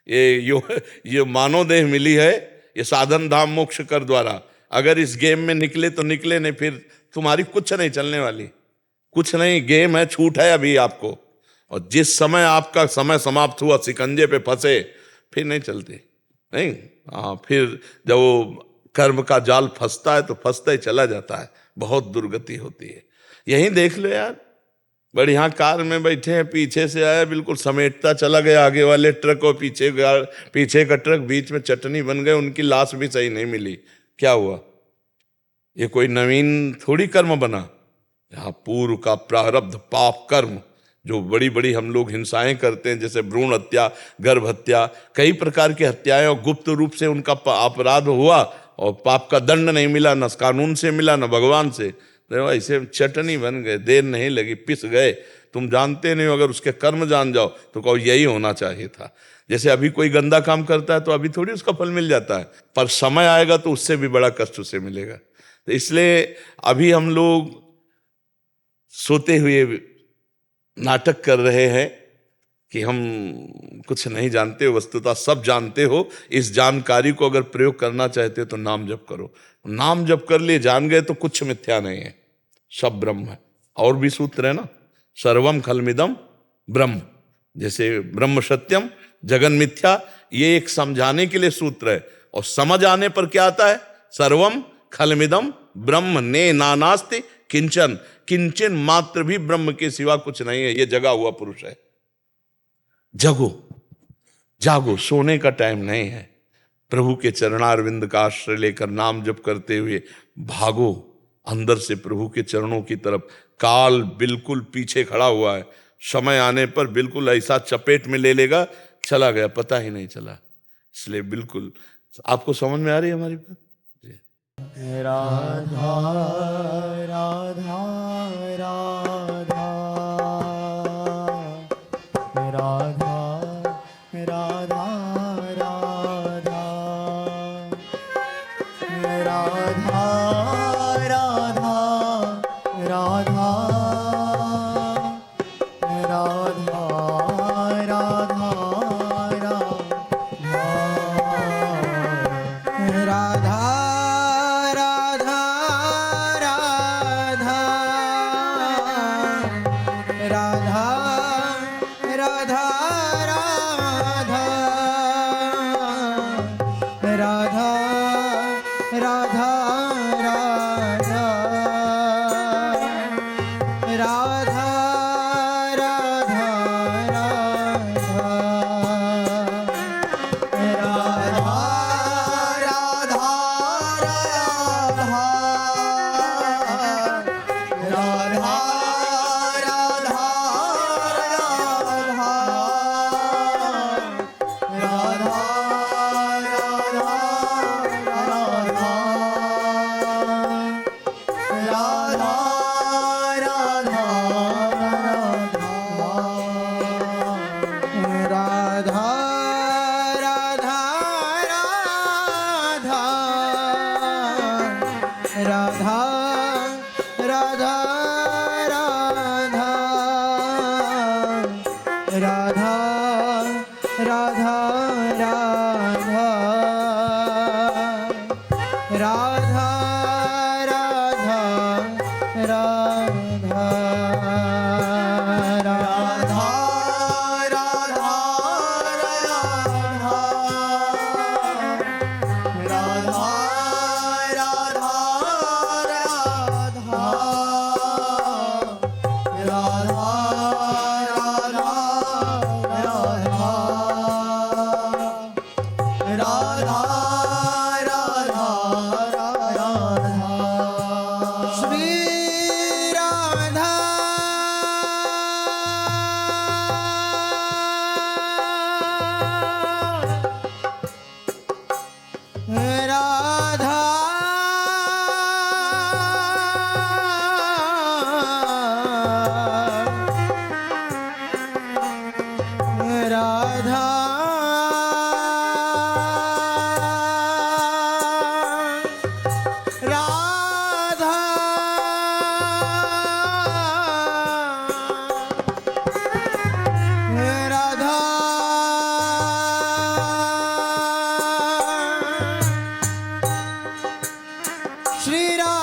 ये मानव देह मिली है, ये साधन धाम मोक्ष कर द्वारा। अगर इस गेम में निकले तो निकले, नहीं फिर तुम्हारी कुछ नहीं चलने वाली, कुछ नहीं। गेम है, छूट है अभी आपको, और जिस समय आपका समय समाप्त हुआ, शिकंजे पे फंसे, फिर नहीं चलते, नहीं। हाँ, फिर जब वो कर्म का जाल फंसता है तो फंसता ही चला जाता है, बहुत दुर्गति होती है। यही देख लो यार, बढ़िया कार में बैठे हैं, पीछे से आया, बिल्कुल समेटता चला गया आगे वाले ट्रक, और पीछे का ट्रक बीच में चटनी बन गए, उनकी लाश भी सही नहीं मिली। क्या हुआ? ये कोई नवीन थोड़ी कर्म बना, यहाँ पूर्व का प्रारब्ध पाप कर्म, जो बड़ी बड़ी हम लोग हिंसाएं करते हैं, जैसे भ्रूण हत्या, गर्भ हत्या, कई प्रकार की हत्याएं, और गुप्त रूप से उनका अपराध हुआ और पाप का दंड नहीं मिला, न कानून से मिला न भगवान से, तो ऐसे चटनी बन गए, देर नहीं लगी, पिस गए। तुम जानते नहीं हो, अगर उसके कर्म जान जाओ तो कहो यही होना चाहिए था। जैसे अभी कोई गंदा काम करता है तो अभी थोड़ी उसका फल मिल जाता है, पर समय आएगा तो उससे भी बड़ा कष्ट उसे मिलेगा। तो इसलिए अभी हम लोग सोते हुए नाटक कर रहे हैं कि हम कुछ नहीं जानते, वस्तुतः सब जानते हो। इस जानकारी को अगर प्रयोग करना चाहते हो तो नाम जप करो। नाम जप कर लिए, जान गए तो कुछ मिथ्या नहीं है, सब ब्रह्म है। और भी सूत्र है ना, सर्वम खलमिदम ब्रह्म, जैसे ब्रह्म सत्यम जगन मिथ्या, ये एक समझाने के लिए सूत्र है, और समझ आने पर क्या आता है? सर्वम खलमिदम ब्रह्म ने नानास्ति किंचन, किंचन मात्र भी ब्रह्म के सिवा कुछ नहीं है। ये जगा हुआ पुरुष है। जगो, जागो, सोने का टाइम नहीं है। प्रभु के चरणारविंद का आश्रय लेकर नाम जप करते हुए भागो अंदर से प्रभु के चरणों की तरफ। काल बिल्कुल पीछे खड़ा हुआ है, समय आने पर बिल्कुल ऐसा चपेट में ले लेगा, चला गया, पता ही नहीं चला। इसलिए बिल्कुल, आपको समझ में आ रही है हमारी बात? राधा राधा राधा राधा राधा राधा राधा राधा राधा श्री राम